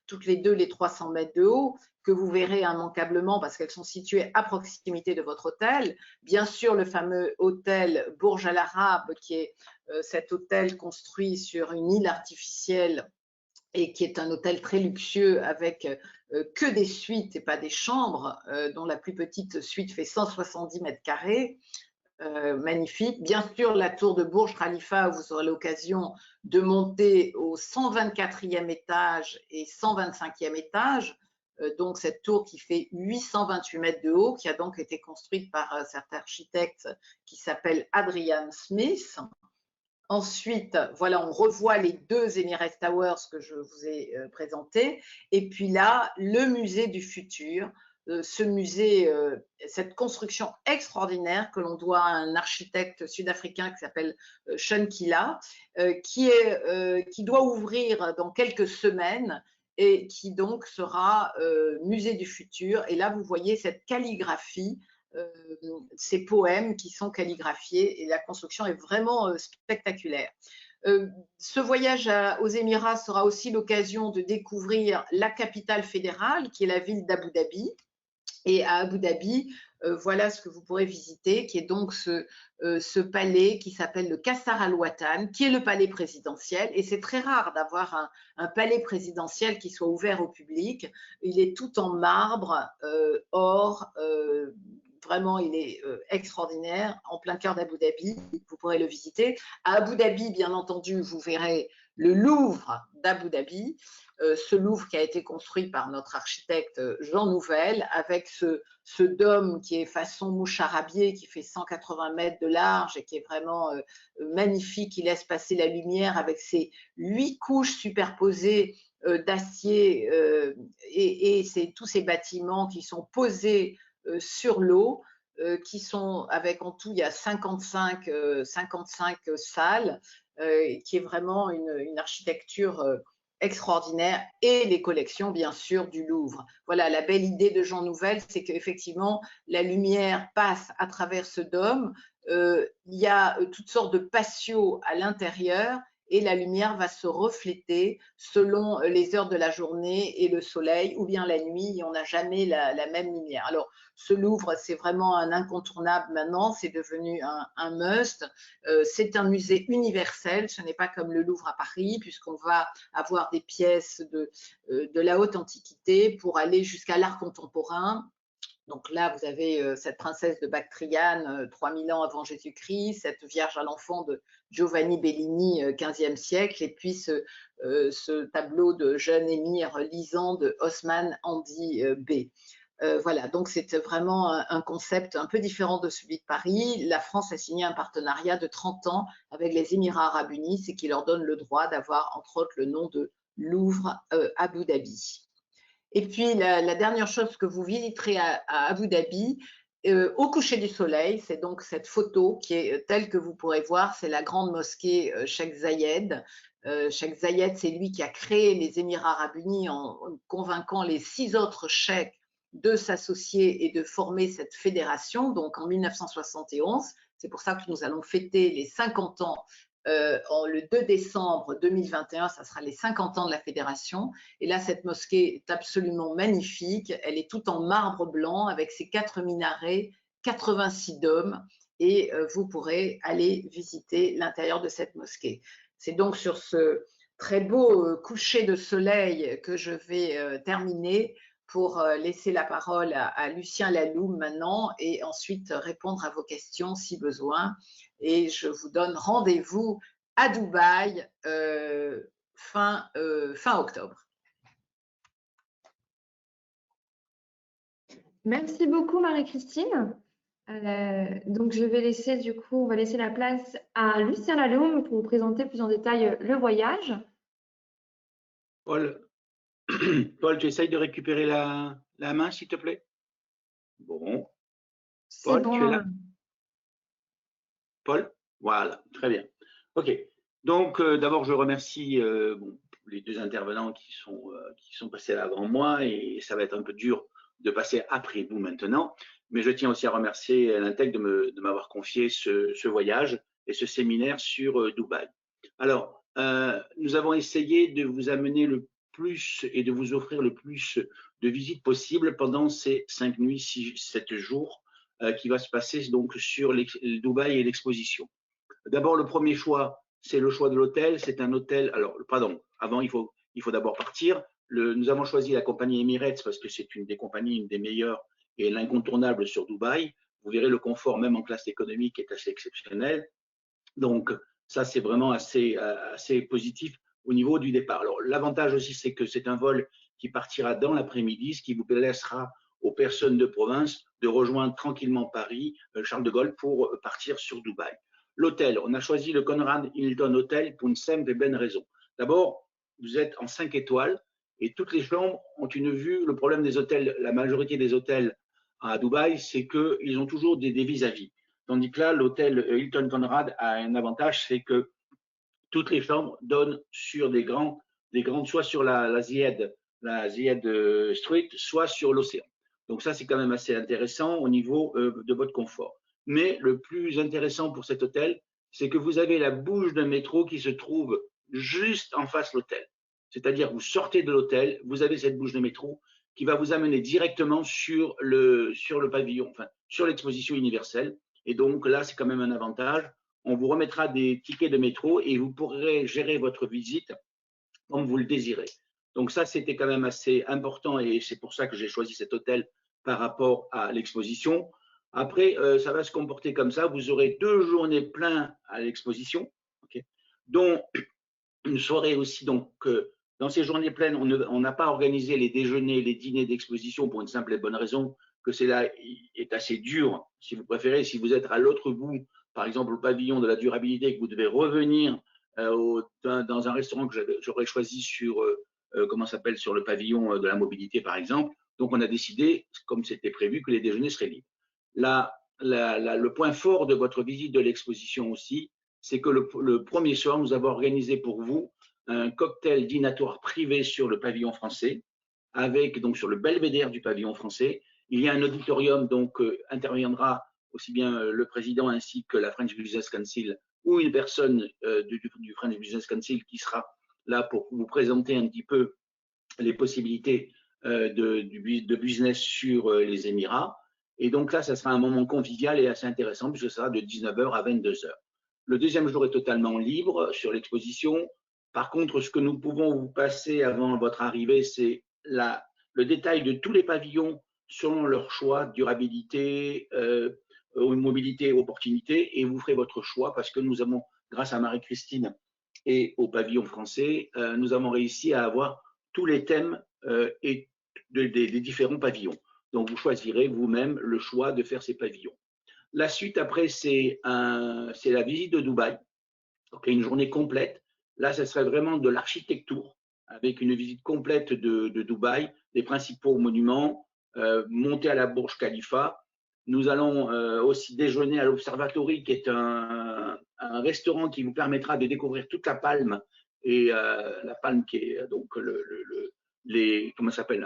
toutes les 2 les 300 mètres de haut, que vous verrez immanquablement parce qu'elles sont situées à proximité de votre hôtel. Bien sûr, le fameux hôtel Burj Al Arab, qui est cet hôtel construit sur une île artificielle et qui est un hôtel très luxueux avec que des suites et pas des chambres, dont la plus petite suite fait 170 mètres carrés. Magnifique. Bien sûr, la tour de Burj Khalifa, où vous aurez l'occasion de monter au 124e étage et 125e étage. Donc, cette tour qui fait 828 mètres de haut, qui a donc été construite par cet architecte qui s'appelle Adrian Smith. Ensuite, voilà, on revoit les 2 Emirates Towers que je vous ai présentés. Et puis là, le musée du futur. Ce musée, cette construction extraordinaire que l'on doit à un architecte sud-africain qui s'appelle Sean Killa, qui doit ouvrir dans quelques semaines et qui donc sera musée du futur. Et là, vous voyez cette calligraphie, ces poèmes qui sont calligraphiés, et la construction est vraiment spectaculaire. Ce voyage aux Émirats sera aussi l'occasion de découvrir la capitale fédérale, qui est la ville d'Abu Dhabi. Et à Abu Dhabi, voilà ce que vous pourrez visiter, qui est donc ce palais qui s'appelle le Qasr Al Watan, qui est le palais présidentiel. Et c'est très rare d'avoir un palais présidentiel qui soit ouvert au public. Il est tout en marbre, or, vraiment, il est extraordinaire, en plein cœur d'Abu Dhabi. Vous pourrez le visiter. À Abu Dhabi, bien entendu, vous verrez le Louvre d'Abu Dhabi, ce Louvre qui a été construit par notre architecte Jean Nouvel, avec ce dôme qui est façon moucharabier, qui fait 180 mètres de large et qui est vraiment magnifique, qui laisse passer la lumière avec ses 8 couches superposées d'acier et tous ces bâtiments qui sont posés sur l'eau, qui sont avec en tout, il y a 55 salles, qui est vraiment une architecture extraordinaire, et les collections bien sûr du Louvre. Voilà, la belle idée de Jean Nouvel, c'est qu'effectivement la lumière passe à travers ce dôme. Il y a toutes sortes de patios à l'intérieur, et la lumière va se refléter selon les heures de la journée et le soleil, ou bien la nuit, on n'a jamais la même lumière. Alors, ce Louvre, c'est vraiment un incontournable maintenant, c'est devenu un must. C'est un musée universel, ce n'est pas comme le Louvre à Paris, puisqu'on va avoir des pièces de la haute antiquité pour aller jusqu'à l'art contemporain. Donc là, vous avez cette princesse de Bactriane, 3000 ans avant Jésus-Christ, cette Vierge à l'enfant de Giovanni Bellini, 15e siècle, et puis ce tableau de jeune émir lisant de Osman Hamdi B. Voilà, donc c'était vraiment un concept un peu différent de celui de Paris. La France a signé un partenariat de 30 ans avec les Émirats arabes unis, ce qui leur donne le droit d'avoir, entre autres, le nom de Louvre Abu Dhabi. Et puis, la dernière chose que vous visiterez à Abu Dhabi, au coucher du soleil, c'est donc cette photo qui est telle que vous pourrez voir, c'est la grande mosquée Sheikh Zayed. Sheikh Zayed, c'est lui qui a créé les Émirats arabes unis en convainquant les 6 autres cheikhs de s'associer et de former cette fédération, donc en 1971. C'est pour ça que nous allons fêter les 50 ans le 2 décembre 2021, ça sera les 50 ans de la fédération. Et là, cette mosquée est absolument magnifique. Elle est toute en marbre blanc avec ses 4 minarets, 86 dômes. Et vous pourrez aller visiter l'intérieur de cette mosquée. C'est donc sur ce très beau coucher de soleil que je vais terminer pour laisser la parole à Lucien Laloum maintenant et ensuite répondre à vos questions si besoin. Et je vous donne rendez-vous à Dubaï fin octobre. Merci beaucoup Marie-Christine. Donc je vais laisser du coup, on va laisser la place à Lucien Laloum pour vous présenter plus en détail le voyage. Paul, tu essayes de récupérer la main, s'il te plaît? Bon. Paul, bon, tu es là? Paul? Voilà, très bien. OK. Donc, d'abord, je remercie les 2 intervenants qui sont passés avant moi, et ça va être un peu dur de passer après vous maintenant. Mais je tiens aussi à remercier l'Intec de m'avoir confié ce voyage et ce séminaire sur Dubaï. Alors, nous avons essayé de vous amener le plus et de vous offrir le plus de visites possibles pendant ces 5 nuits, 7 jours qui va se passer donc sur Dubaï et l'exposition. D'abord, le premier choix, c'est le choix de l'hôtel. C'est un hôtel. Alors, pardon, avant, il faut d'abord partir. Nous avons choisi la compagnie Emirates parce que c'est une des compagnies, une des meilleures et l'incontournable sur Dubaï. Vous verrez, le confort, même en classe économique, est assez exceptionnel. Donc, ça, c'est vraiment assez positif au niveau du départ. Alors, l'avantage aussi, c'est que c'est un vol qui partira dans l'après-midi, ce qui vous laissera aux personnes de province de rejoindre tranquillement Paris, Charles de Gaulle, pour partir sur Dubaï. L'hôtel, on a choisi le Conrad Hilton Hotel pour une simple et bonne raison. D'abord, vous êtes en 5 étoiles et toutes les chambres ont une vue. Le problème des hôtels, la majorité des hôtels à Dubaï, c'est qu'ils ont toujours des vis-à-vis. Tandis que là, l'hôtel Hilton Conrad a un avantage, c'est que toutes les chambres donnent sur des grandes, soit sur la Ziyad Street, soit sur l'océan. Donc ça, c'est quand même assez intéressant au niveau de votre confort. Mais le plus intéressant pour cet hôtel, c'est que vous avez la bouche d'un métro qui se trouve juste en face de l'hôtel. C'est-à-dire, vous sortez de l'hôtel, vous avez cette bouche de métro qui va vous amener directement sur le pavillon, enfin, sur l'exposition universelle. Et donc là, c'est quand même un avantage. On vous remettra des tickets de métro et vous pourrez gérer votre visite comme vous le désirez. Donc ça, c'était quand même assez important et c'est pour ça que j'ai choisi cet hôtel par rapport à l'exposition. Après, ça va se comporter comme ça. Vous aurez 2 journées pleines à l'exposition, okay, dont une soirée aussi. Donc, dans ces journées pleines, on n'a pas organisé les déjeuners, les dîners d'exposition pour une simple et bonne raison que cela est assez dur, si vous préférez, si vous êtes à l'autre bout, par exemple au pavillon de la durabilité, que vous devez revenir dans un restaurant que j'aurais choisi sur, comment s'appelle, sur le pavillon de la mobilité, par exemple. Donc, on a décidé, comme c'était prévu, que les déjeuners seraient libres. Le point fort de votre visite de l'exposition aussi, c'est que le premier soir, nous avons organisé pour vous un cocktail dînatoire privé sur le pavillon français, avec donc sur le belvédère du pavillon français. Il y a un auditorium, donc interviendra aussi bien le président ainsi que la French Business Council ou une personne du French Business Council qui sera là pour vous présenter un petit peu les possibilités de business sur les Émirats. Et donc là, ça sera un moment convivial et assez intéressant puisque ce sera de 19h à 22h. Le deuxième jour est totalement libre sur l'exposition. Par contre, ce que nous pouvons vous passer avant votre arrivée, c'est le détail de tous les pavillons selon leur choix, durabilité, mobilité, opportunité, et vous ferez votre choix parce que nous avons, grâce à Marie-Christine et au pavillon français, nous avons réussi à avoir tous les thèmes et des différents pavillons. Donc, vous choisirez vous-même le choix de faire ces pavillons. La suite, après, c'est la visite de Dubaï. Donc, une journée complète. Là, ce serait vraiment de l'architecture avec une visite complète de Dubaï, des principaux monuments, monter à la Burj Khalifa. Nous allons aussi déjeuner à l'Observatory, qui est un restaurant qui vous permettra de découvrir toute la Palme, et la Palme qui est donc comment ça s'appelle,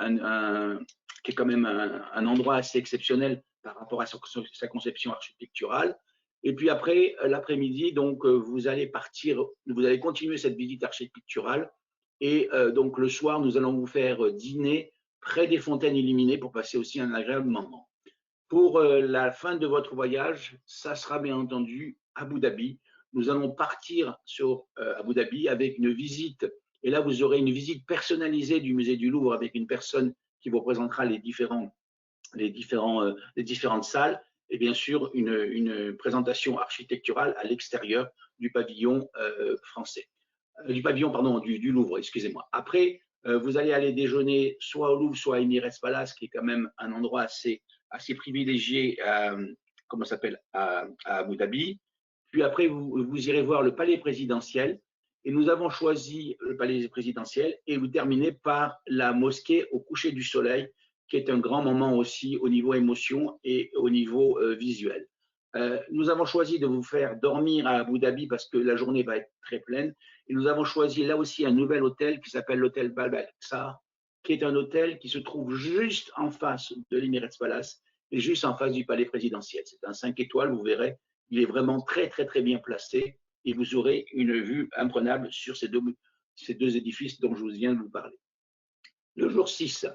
qui est quand même un endroit assez exceptionnel par rapport à sa conception architecturale. Et puis après, l'après-midi, donc vous allez continuer cette visite architecturale. Et donc le soir, nous allons vous faire dîner près des fontaines illuminées pour passer aussi un agréable moment. Pour la fin de votre voyage, ça sera bien entendu Abu Dhabi. Nous allons partir sur Abu Dhabi avec une visite. Et là, vous aurez une visite personnalisée du musée du Louvre avec une personne qui vous présentera les différentes salles. Et bien sûr, une présentation architecturale à l'extérieur du pavillon français. Du pavillon, pardon, du Louvre, excusez-moi. Après, vous allez aller déjeuner soit au Louvre, soit à Emirates Palace, qui est quand même un endroit assez privilégié à Abu Dhabi. Puis après, vous irez voir le palais présidentiel. Et nous avons choisi le palais présidentiel et vous terminez par la mosquée au coucher du soleil, qui est un grand moment aussi au niveau émotion et au niveau visuel. Nous avons choisi de vous faire dormir à Abu Dhabi parce que la journée va être très pleine. Et nous avons choisi là aussi un nouvel hôtel qui s'appelle l'hôtel Bab al-Aksar, qui est un hôtel qui se trouve juste en face de l'Emirates Palace et juste en face du palais présidentiel. C'est un 5 étoiles, vous verrez. Il est vraiment très, très, très bien placé et vous aurez une vue imprenable sur ces deux édifices dont je viens de vous parler. Le jour 6,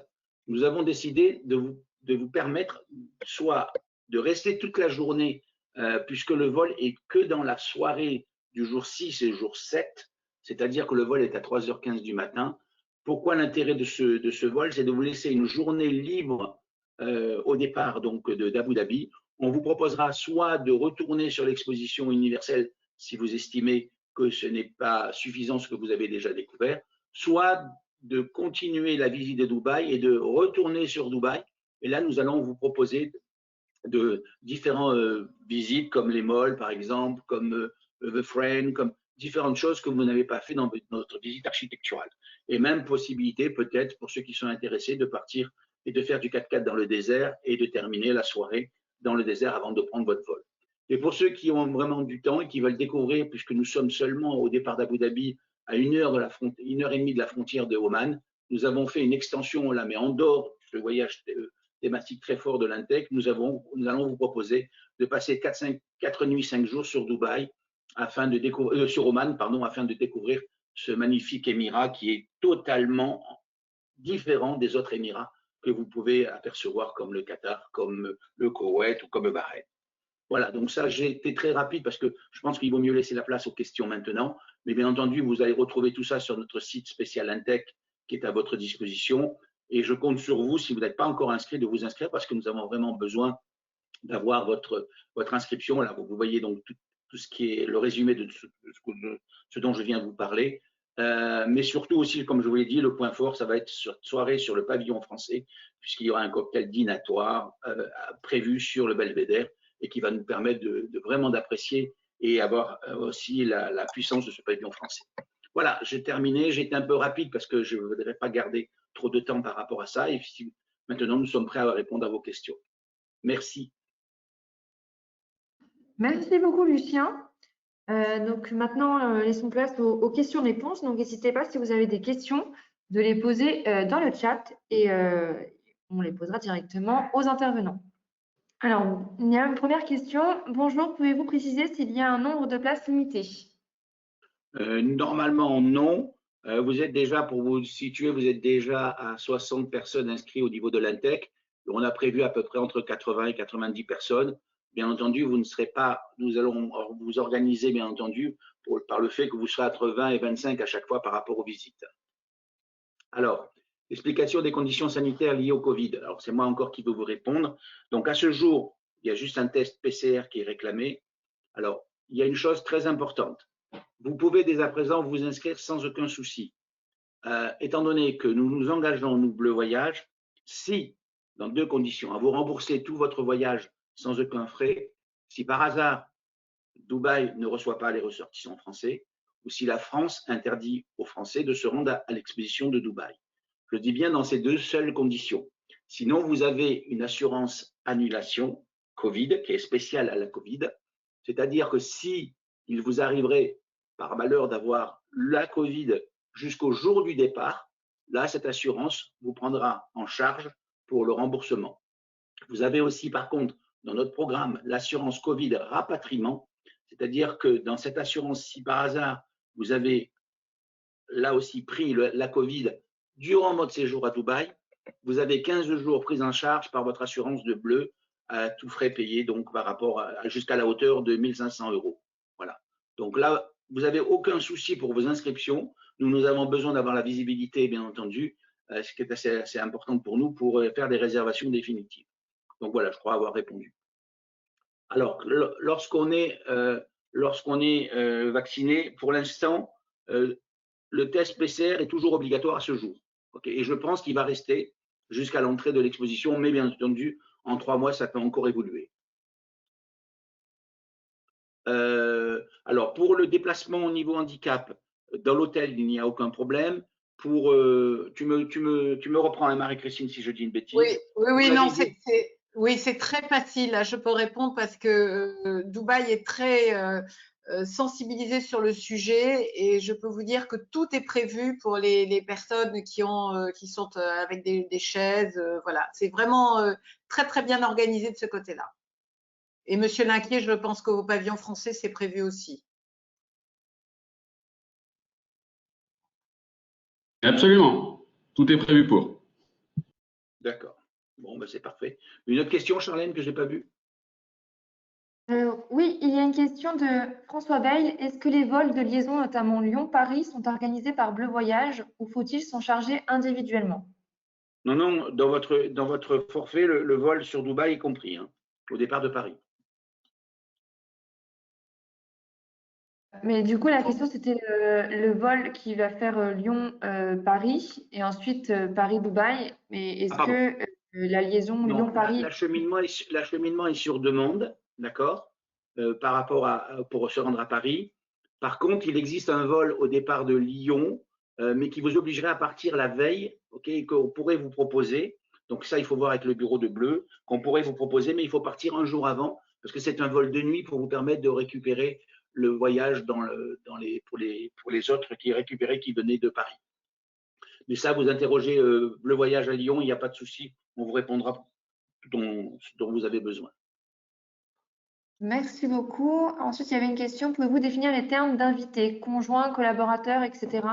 nous avons décidé de vous permettre soit de rester toute la journée, puisque le vol est que dans la soirée du jour 6 et jour 7, c'est-à-dire que le vol est à 3h15 du matin. Pourquoi l'intérêt de ce vol? C'est de vous laisser une journée libre au départ d'Abu Dhabi. On vous proposera soit de retourner sur l'exposition universelle si vous estimez que ce n'est pas suffisant ce que vous avez déjà découvert, soit de continuer la visite de Dubaï et de retourner sur Dubaï. Et là, nous allons vous proposer de différentes visites comme les malls, par exemple, comme The Friend, comme différentes choses que vous n'avez pas fait dans notre visite architecturale. Et même possibilité, peut-être, pour ceux qui sont intéressés, de partir et de faire du 4x4 dans le désert et de terminer la soirée dans le désert avant de prendre votre vol. Et pour ceux qui ont vraiment du temps et qui veulent découvrir, puisque nous sommes seulement au départ d'Abu Dhabi à 1h30 de la frontière de Oman, nous avons fait une extension là, mais en dehors du voyage thématique très fort de l'Intec, nous allons vous proposer de passer 4 nuits, 5 jours sur Dubaï, sur Oman, afin de découvrir ce magnifique émirat qui est totalement différent des autres émirats que vous pouvez apercevoir comme le Qatar, comme le Koweït ou comme le Bahreïn. Voilà, donc ça, j'ai été très rapide parce que je pense qu'il vaut mieux laisser la place aux questions maintenant. Mais bien entendu, vous allez retrouver tout ça sur notre site spécial Intec qui est à votre disposition. Et je compte sur vous, si vous n'êtes pas encore inscrit, de vous inscrire parce que nous avons vraiment besoin d'avoir votre inscription. Là, vous voyez donc tout ce qui est le résumé de ce dont je viens de vous parler. Mais surtout aussi, comme je vous l'ai dit, le point fort, ça va être cette soirée sur le pavillon français, puisqu'il y aura un cocktail dînatoire prévu sur le Belvédère et qui va nous permettre vraiment d'apprécier et avoir aussi la puissance de ce pavillon français. Voilà, j'ai terminé. J'ai été un peu rapide parce que je ne voudrais pas garder trop de temps par rapport à ça. Et maintenant, nous sommes prêts à répondre à vos questions. Merci. Merci beaucoup, Lucien. Donc maintenant, laissons place aux questions-réponses. Donc, n'hésitez pas, si vous avez des questions, de les poser dans le chat et on les posera directement aux intervenants. Alors, il y a une première question. Bonjour, pouvez-vous préciser s'il y a un nombre de places limité? Normalement, non. Vous êtes déjà, pour vous situer, vous êtes déjà à 60 personnes inscrites au niveau de l'Intec. On a prévu à peu près entre 80 et 90 personnes. Bien entendu, vous ne serez pas, nous allons vous organiser, bien entendu, par le fait que vous serez entre 20 et 25 à chaque fois par rapport aux visites. Alors, explication des conditions sanitaires liées au Covid. Alors, c'est moi encore qui peux vous répondre. Donc, à ce jour, il y a juste un test PCR qui est réclamé. Alors, il y a une chose très importante. Vous pouvez dès à présent vous inscrire sans aucun souci. Étant donné que nous nous engageons, nous, Bleu Voyage, si, dans deux conditions, à vous rembourser tout votre voyage sans aucun frais, si par hasard Dubaï ne reçoit pas les ressortissants français, ou si la France interdit aux Français de se rendre à l'exposition de Dubaï. Je dis bien dans ces deux seules conditions. Sinon, vous avez une assurance annulation Covid qui est spéciale à la Covid, c'est-à-dire que si il vous arriverait par malheur d'avoir la Covid jusqu'au jour du départ, là, cette assurance vous prendra en charge pour le remboursement. Vous avez aussi, par contre, dans notre programme, l'assurance Covid rapatriement, c'est-à-dire que dans cette assurance, si par hasard, vous avez là aussi pris la Covid durant votre séjour à Dubaï, vous avez 15 jours pris en charge par votre assurance de bleu à tout frais payés, donc par rapport jusqu'à la hauteur de 1 500 €. Voilà. Donc là, vous n'avez aucun souci pour vos inscriptions. Nous avons besoin d'avoir la visibilité, bien entendu, ce qui est assez important pour nous pour faire des réservations définitives. Donc voilà, je crois avoir répondu. Alors, lorsqu'on est vacciné, pour l'instant, le test PCR est toujours obligatoire à ce jour. Okay, et je pense qu'il va rester jusqu'à l'entrée de l'exposition, mais bien entendu, en 3 mois, ça peut encore évoluer. Alors, pour le déplacement au niveau handicap, dans l'hôtel, il n'y a aucun problème. Tu me reprends, hein, Marie-Christine, si je dis une bêtise. Oui, non, c'est très facile. Là, je peux répondre parce que Dubaï est très sensibilisé sur le sujet et je peux vous dire que tout est prévu pour les personnes qui sont avec des chaises. Voilà, c'est vraiment très très bien organisé de ce côté-là. Et Monsieur Linquier, je pense qu'au pavillon français, c'est prévu aussi. Absolument. Tout est prévu pour. D'accord. Bon, ben c'est parfait. Une autre question, Charlène, que je n'ai pas vue? Oui, il y a une question de François Bayle. Est-ce que les vols de liaison, notamment Lyon-Paris, sont organisés par Bleu Voyage ou faut-il s'en charger individuellement? Non, non, dans votre forfait, le vol sur Dubaï est compris, hein, au départ de Paris. Mais du coup, la question, c'était le vol qui va faire Lyon-Paris et ensuite Paris-Dubaï. Mais est-ce que la liaison Lyon-Paris… L'acheminement est sur demande, d'accord, par rapport pour se rendre à Paris. Par contre, il existe un vol au départ de Lyon, mais qui vous obligerait à partir la veille, okay, qu'on pourrait vous proposer. Donc ça, il faut voir avec le bureau de Bleu, qu'on pourrait vous proposer, mais il faut partir un jour avant, parce que c'est un vol de nuit pour vous permettre de récupérer le voyage pour les autres qui récupéraient, qui venaient de Paris. Mais ça, vous interrogez Bleu Voyage à Lyon, il n'y a pas de souci, on vous répondra dont vous avez besoin. Merci beaucoup. Ensuite, il y avait une question. Pouvez-vous définir les termes d'invité, conjoint, collaborateur, etc.?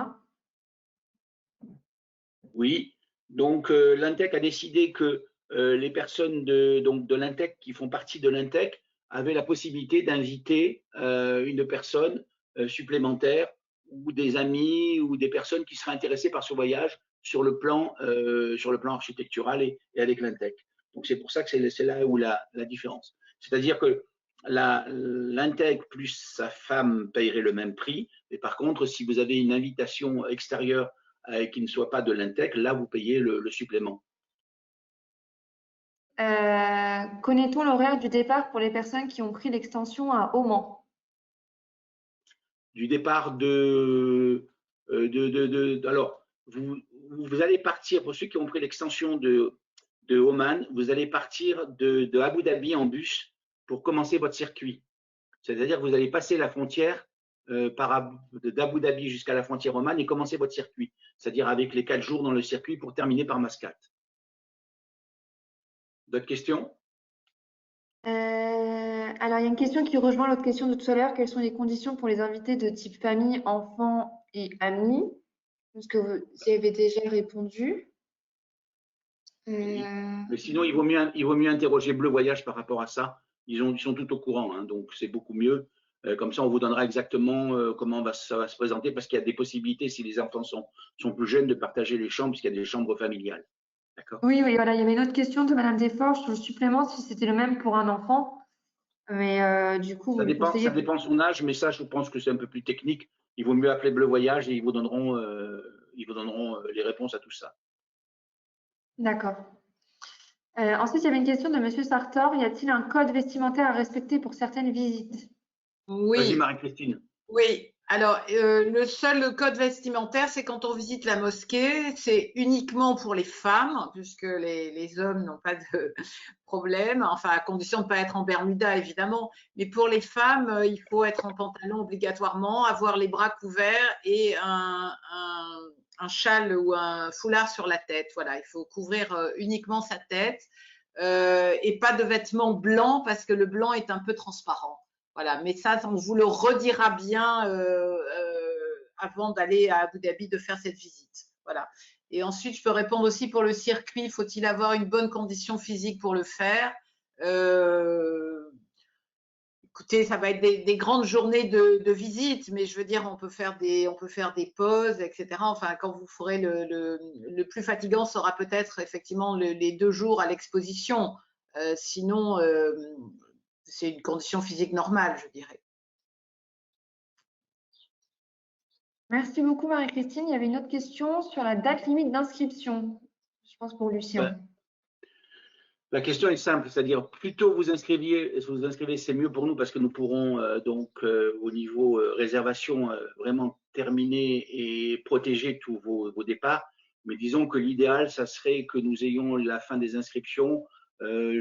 Oui. Donc, l'Intec a décidé que les personnes de l'Intec qui font partie de l'Intec avaient la possibilité d'inviter une personne supplémentaire ou des amis ou des personnes qui seraient intéressées par ce voyage sur le plan architectural et avec l'Intec. Donc, c'est pour ça que c'est là où la différence. C'est-à-dire que l'Intec plus sa femme paierait le même prix, mais par contre, si vous avez une invitation extérieure qui ne soit pas de l'Intec, là, vous payez le supplément. Connaît-on l'horaire du départ pour les personnes qui ont pris l'extension à Oman? Du départ alors, vous allez partir, pour ceux qui ont pris l'extension de Oman, vous allez partir de Abu Dhabi en bus pour commencer votre circuit. C'est-à-dire que vous allez passer la frontière d'Abu Dhabi jusqu'à la frontière Oman et commencer votre circuit. C'est-à-dire avec les 4 jours dans le circuit pour terminer par Mascate. D'autres questions? Alors, il y a une question qui rejoint l'autre question de tout à l'heure. Quelles sont les conditions pour les invités de type famille, enfants et amis? Est-ce que vous y avez déjà répondu? Mais sinon, il vaut mieux interroger Bleu Voyage par rapport à ça. Ils sont tout au courant, hein, donc c'est beaucoup mieux. Comme ça, on vous donnera exactement comment ça va se présenter, parce qu'il y a des possibilités, si les enfants sont plus jeunes, de partager les chambres, puisqu'il y a des chambres familiales. D'accord? Oui, voilà. Il y avait une autre question de Madame Desforges sur le supplément, si c'était le même pour un enfant. Mais du coup, Ça vous conseillez. dépend de son âge, mais ça, je pense que c'est un peu plus technique. Il vaut mieux appeler Bleu Voyage et ils vous donneront les réponses à tout ça. D'accord. Ensuite, il y avait une question de Monsieur Sartor. Y a-t-il un code vestimentaire à respecter pour certaines visites? Vas-y, Oui, Marie-Christine. oui. Alors, le seul code vestimentaire, c'est quand on visite la mosquée, c'est uniquement pour les femmes, puisque les hommes n'ont pas de problème, enfin, à condition de ne pas être en bermuda, évidemment. Mais pour les femmes, il faut être en pantalon obligatoirement, avoir les bras couverts et un châle ou un foulard sur la tête. Voilà, il faut couvrir uniquement sa tête et pas de vêtements blancs, parce que le blanc est un peu transparent. Voilà, mais ça, on vous le redira bien avant d'aller à Abu Dhabi, de faire cette visite. Voilà. Et ensuite, je peux répondre aussi pour le circuit. Faut-il avoir une bonne condition physique pour le faire? Écoutez, ça va être des grandes journées de visite, mais je veux dire, on peut faire des pauses, etc. Enfin, quand vous ferez le plus fatigant sera peut-être effectivement les 2 jours à l'exposition. Sinon, c'est une condition physique normale, je dirais. Merci beaucoup, Marie-Christine. Il y avait une autre question sur la date limite d'inscription. Je pense pour Lucien. La question est simple, c'est-à-dire plus tôt vous inscrivez, c'est mieux pour nous, parce que nous pourrons au niveau réservation vraiment terminer et protéger tous vos départs. Mais disons que l'idéal, ça serait que nous ayons la fin des inscriptions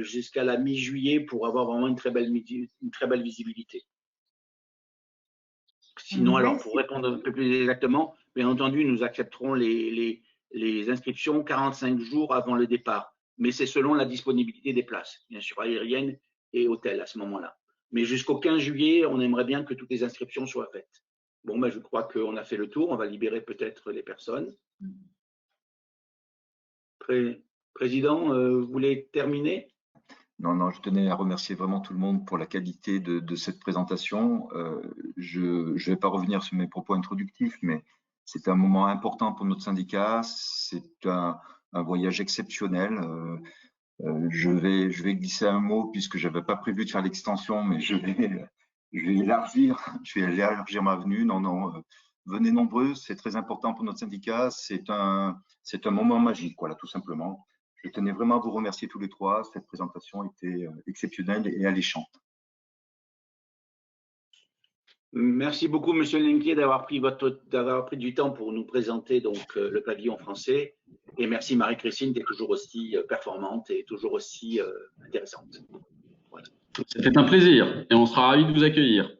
jusqu'à la mi-juillet pour avoir vraiment une très belle visibilité. Sinon, alors pour répondre un peu plus exactement, bien entendu, nous accepterons les inscriptions 45 jours avant le départ. Mais c'est selon la disponibilité des places, bien sûr, aériennes et hôtels à ce moment-là. Mais jusqu'au 15 juillet, on aimerait bien que toutes les inscriptions soient faites. Bon, ben, je crois qu'on a fait le tour. On va libérer peut-être les personnes. Président, vous voulez terminer? Non, je tenais à remercier vraiment tout le monde pour la qualité de cette présentation. Je ne vais pas revenir sur mes propos introductifs, mais c'est un moment important pour notre syndicat. C'est un voyage exceptionnel. Je vais glisser un mot, puisque je n'avais pas prévu de faire l'extension, mais je vais élargir ma venue. Non, venez nombreux, c'est très important pour notre syndicat. C'est un moment magique, voilà, tout simplement. Je tenais vraiment à vous remercier tous les trois. Cette présentation était exceptionnelle et alléchante. Merci beaucoup, Monsieur Lenquier, d'avoir pris du temps pour nous présenter donc le pavillon français. Et merci Marie-Christine, qui est toujours aussi performante et toujours aussi intéressante. Voilà. C'était un plaisir et on sera ravis de vous accueillir.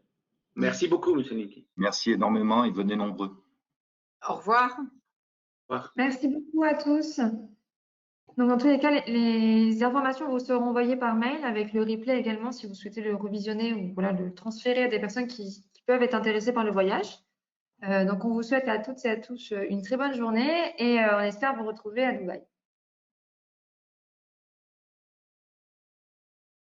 Merci beaucoup, Monsieur Lenquier. Merci énormément et venez nombreux. Au revoir. Au revoir. Merci beaucoup à tous. Donc, dans tous les cas, les informations vous seront envoyées par mail, avec le replay également, si vous souhaitez le revisionner ou voilà, le transférer à des personnes qui peuvent être intéressées par le voyage. Donc, on vous souhaite à toutes et à tous une très bonne journée et on espère vous retrouver à Dubaï.